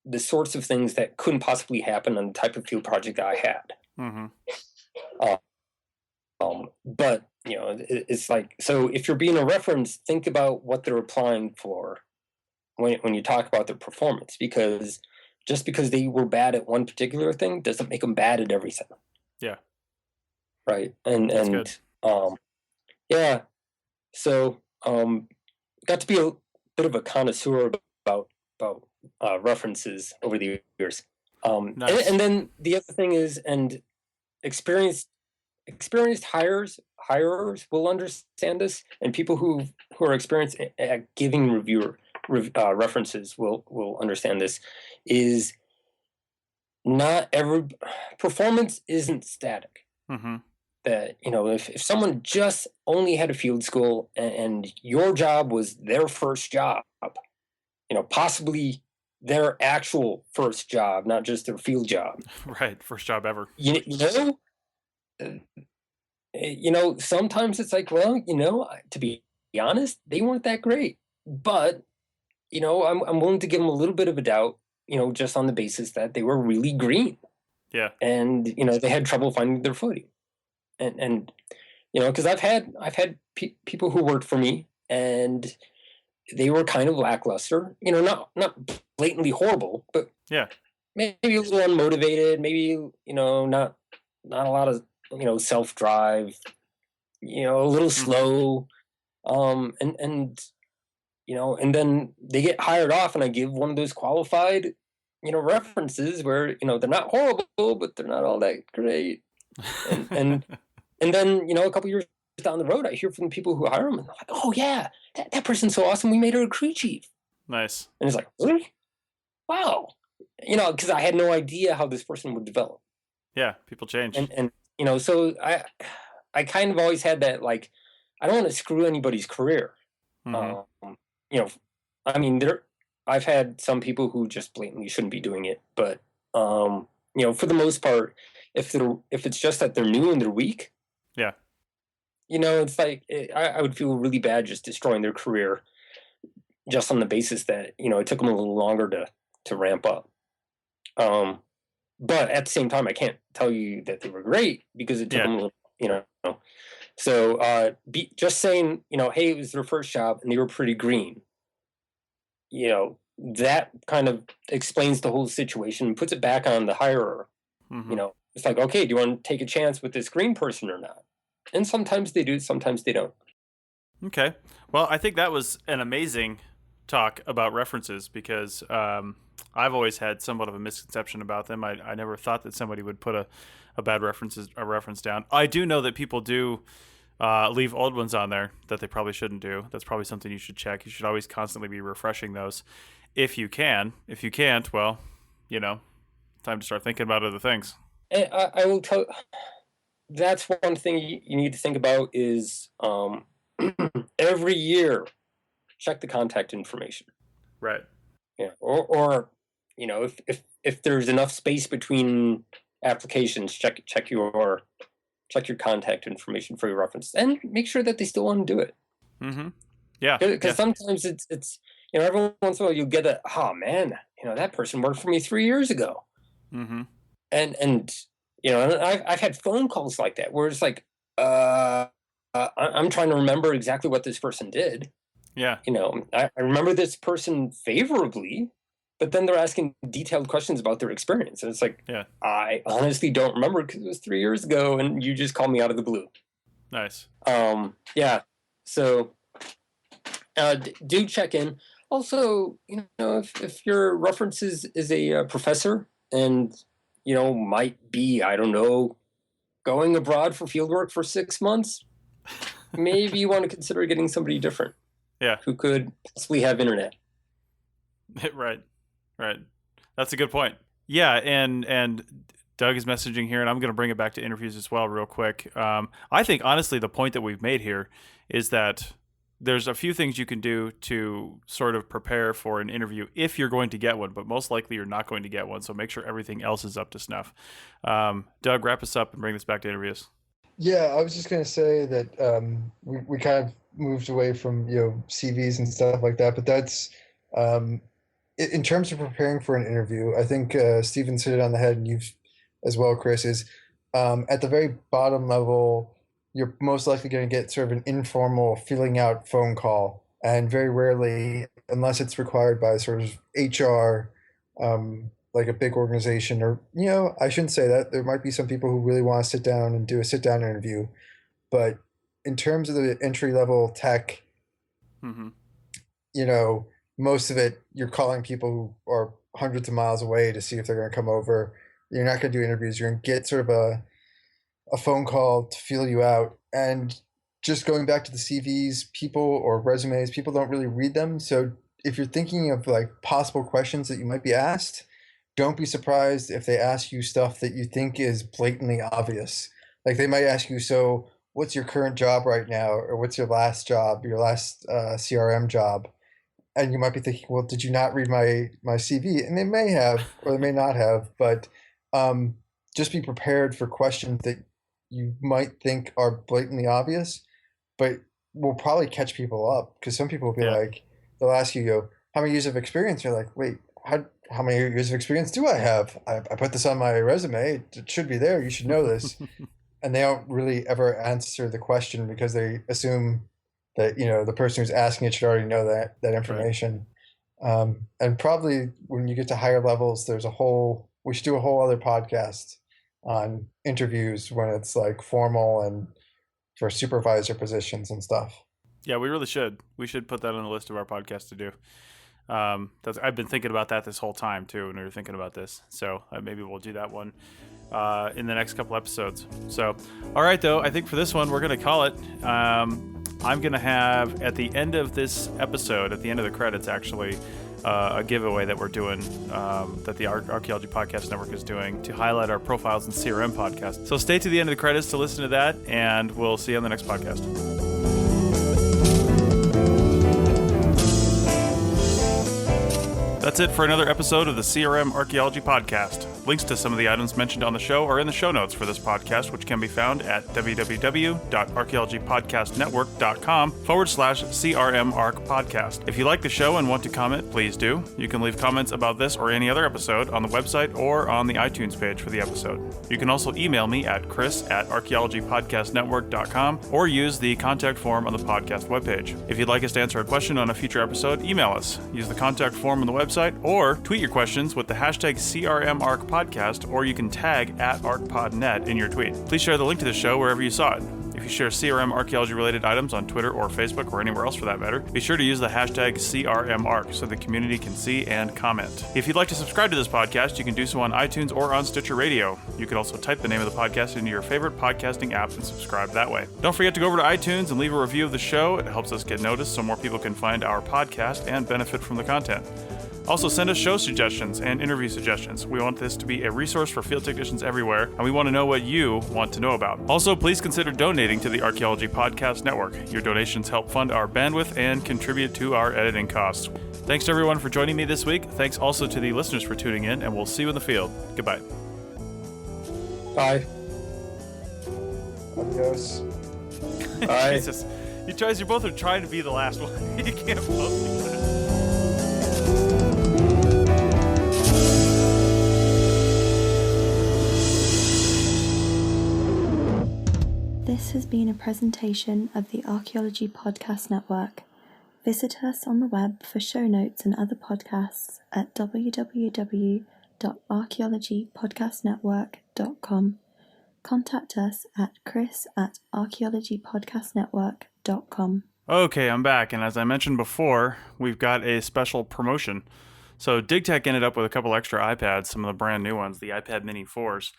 the sorts of things that couldn't possibly happen on the type of field project that I had. Mm-hmm. But it's like, so if you're being a reference, think about what they're applying for when you talk about their performance, because just because they were bad at one particular thing doesn't make them bad at everything. Yeah. Right. And good. Yeah. So got to be a bit of a connoisseur about references over the years. Nice. And then the other thing is, and experienced hirers will understand this, and people who are experienced at giving references will understand this, is not every performance isn't static. Mm-hmm. That if someone just only had a field school and your job was their first job, possibly their actual first job, not just their field job, Right, first job ever. Sometimes it's like, well, to be honest, they weren't that great, but I'm willing to give them a little bit of a doubt, just on the basis that they were really green. Yeah. And they had trouble finding their footing, and because I've had people who worked for me and they were kind of lackluster, not blatantly horrible, but yeah, maybe a little unmotivated, maybe not a lot of self drive, a little slow, and then they get hired off, and I give one of those qualified references where they're not horrible, but they're not all that great, and then a couple years down the road, I hear from the people who hire them, and they're like, oh yeah, that person's so awesome, we made her a crew chief. Nice. And it's like, really? Wow. Because I had no idea how this person would develop. Yeah, people change. And so I kind of always had that, like, I don't want to screw anybody's career. Mm-hmm. I mean, I've had some people who just blatantly shouldn't be doing it, but for the most part, if it's just that they're new and they're weak, yeah, it's like I would feel really bad just destroying their career just on the basis that it took them a little longer to ramp up. But at the same time, I can't tell you that they were great because it took them a little, So just saying, hey, it was their first job and they were pretty green, that kind of explains the whole situation and puts it back on the hirer. Mm-hmm. It's like, okay, do you want to take a chance with this green person or not? And sometimes they do, sometimes they don't. Okay. Well, I think that was an amazing talk about references because I've always had somewhat of a misconception about them. I never thought that somebody would put a bad reference down. I do know that people do leave old ones on there that they probably shouldn't do. That's probably something you should check. You should always constantly be refreshing those if you can. If you can't, well, time to start thinking about other things. And I will tell. That's one thing you need to think about is every year, check the contact information. Right. Yeah. Or if there's enough space between applications, check your contact information for your reference, and make sure that they still want to do it. Mm-hmm. Yeah. Because sometimes it's every once in a while you'll get oh man, that person worked for me 3 years ago. Mm-hmm. And I've had phone calls like that where it's like, I'm trying to remember exactly what this person did. Yeah. I remember this person favorably, but then they're asking detailed questions about their experience. And it's like, Yeah. I honestly don't remember because it was 3 years ago and you just called me out of the blue. Nice. Yeah. So do check in. Also, if your reference is a professor and, might be, I don't know, going abroad for fieldwork for 6 months, maybe you want to consider getting somebody different. Yeah. Who could possibly have internet. Right. That's a good point. Yeah, and Doug is messaging here, and I'm going to bring it back to interviews as well real quick. I think, honestly, the point that we've made here is that there's a few things you can do to sort of prepare for an interview if you're going to get one, but most likely you're not going to get one, so make sure everything else is up to snuff. Doug, wrap us up and bring this back to interviews. Yeah, I was just going to say that we kind of moved away from CVs and stuff like that, but that's in terms of preparing for an interview. I think Steven's hit it on the head, and you've as well, Chris, is at the very bottom level, you're most likely going to get sort of an informal filling out phone call, and very rarely, unless it's required by sort of HR, like a big organization, or I shouldn't say that. There might be some people who really want to sit down and do a sit down interview, but in terms of the entry level tech, most of it, you're calling people who are hundreds of miles away to see if they're going to come over. You're not going to do interviews. You're going to get sort of a phone call to feel you out. And just going back to the CVs, people or resumes, people don't really read them. So if you're thinking of like possible questions that you might be asked, don't be surprised if they ask you stuff that you think is blatantly obvious. Like they might ask you, so what's your current job right now? Or what's your last job, your last CRM job? And you might be thinking, well, did you not read my CV? And they may have, or they may not have, but just be prepared for questions that you might think are blatantly obvious, but will probably catch people up, because some people will be like, they'll ask you, how many years of experience? You're like, wait, how many years of experience do I have? I put this on my resume. It should be there. You should know this. And they don't really ever answer the question because they assume that, the person who's asking it should already know that information. Right. And probably when you get to higher levels, we should do a whole other podcast on interviews when it's like formal and for supervisor positions and stuff. Yeah, we really should. We should put that on the list of our podcasts to do. I've been thinking about that this whole time too when we were thinking about this. So maybe we'll do that one in the next couple episodes. So, all right, though, I think for this one, we're going to call it. I'm going to have, at the end of this episode, at the end of the credits, actually, a giveaway that we're doing, that the Archaeology Podcast Network is doing to highlight our Profiles in CRM podcast. So stay to the end of the credits to listen to that, and we'll see you on the next podcast. That's it for another episode of the CRM Archaeology Podcast. Links to some of the items mentioned on the show are in the show notes for this podcast, which can be found at www.archaeologypodcastnetwork.com/CRM Arc Podcast. If you like the show and want to comment, please do. You can leave comments about this or any other episode on the website or on the iTunes page for the episode. You can also email me at chris@archaeologypodcastnetwork.com or use the contact form on the podcast webpage. If you'd like us to answer a question on a future episode, email us. Use the contact form on the website or tweet your questions with the hashtag CRM Arc Podcast, or you can tag @ArcPodNet in your tweet. Please share the link to the show wherever you saw it. If you share CRM archaeology related items on Twitter or Facebook or anywhere else for that matter, be sure to use the hashtag CRMArc so the community can see and comment. If you'd like to subscribe to this podcast, you can do so on iTunes or on Stitcher Radio. You can also type the name of the podcast into your favorite podcasting app and subscribe that way. Don't forget to go over to iTunes and leave a review of the show. It helps us get noticed so more people can find our podcast and benefit from the content. Also, send us show suggestions and interview suggestions. We want this to be a resource for field technicians everywhere, and we want to know what you want to know about. Also, please consider donating to the Archaeology Podcast Network. Your donations help fund our bandwidth and contribute to our editing costs. Thanks to everyone for joining me this week. Thanks also to the listeners for tuning in, and we'll see you in the field. Goodbye. Bye. Adios. Bye. Jesus. You guys, you both are trying to be the last one. You can't both do that. This has been a presentation of the Archaeology Podcast Network. Visit us on the web for show notes and other podcasts at www.archaeologypodcastnetwork.com. Contact us at chris@archaeologypodcastnetwork.com. Okay, I'm back, and as I mentioned before, we've got a special promotion. So DigTech ended up with a couple extra iPads, some of the brand new ones, the iPad Mini 4s,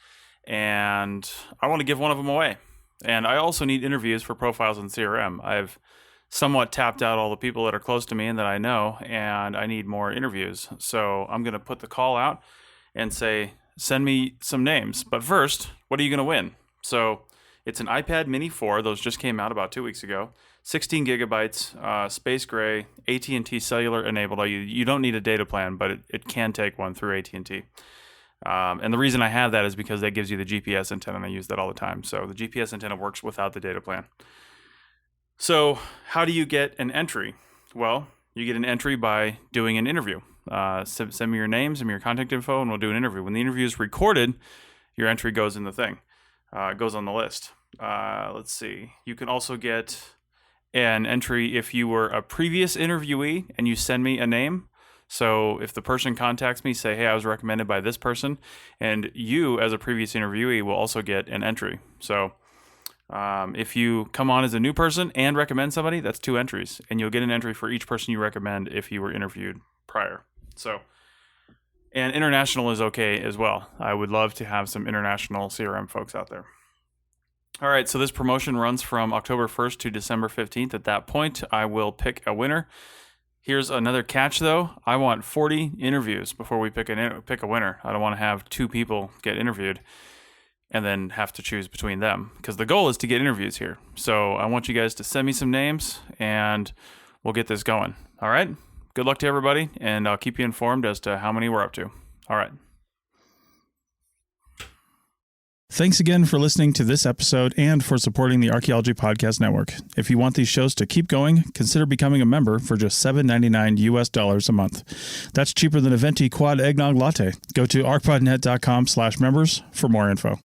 and I want to give one of them away. And I also need interviews for profiles in CRM. I've somewhat tapped out all the people that are close to me and that I know, and I need more interviews. So I'm going to put the call out and say, send me some names. But first, what are you going to win? So it's an iPad Mini 4. Those just came out about 2 weeks ago. 16 gigabytes, space gray, AT&T cellular enabled. You don't need a data plan, but it can take one through AT&T. And the reason I have that is because that gives you the GPS antenna, and I use that all the time. So the GPS antenna works without the data plan. So how do you get an entry? Well, you get an entry by doing an interview. Send me your name, send me your contact info, and we'll do an interview. When the interview is recorded, your entry goes in the thing. It goes on the list. Let's see. You can also get an entry if you were a previous interviewee and you send me a name. So if the person contacts me, say, hey, I was recommended by this person, and you as a previous interviewee will also get an entry. So if you come on as a new person and recommend somebody, that's 2 entries, and you'll get an entry for each person you recommend if you were interviewed prior. So, and international is okay as well. I would love to have some international CRM folks out there. All right, so this promotion runs from October 1st to December 15th. At that point, I will pick a winner. Here's another catch, though. I want 40 interviews before we pick a winner. I don't want to have 2 people get interviewed and then have to choose between them, because the goal is to get interviews here. So I want you guys to send me some names, and we'll get this going. All right? Good luck to everybody, and I'll keep you informed as to how many we're up to. All right. Thanks again for listening to this episode and for supporting the Archaeology Podcast Network. If you want these shows to keep going, consider becoming a member for just $7.99 US a month. That's cheaper than a venti quad eggnog latte. Go to arcpodnet.com/members for more info.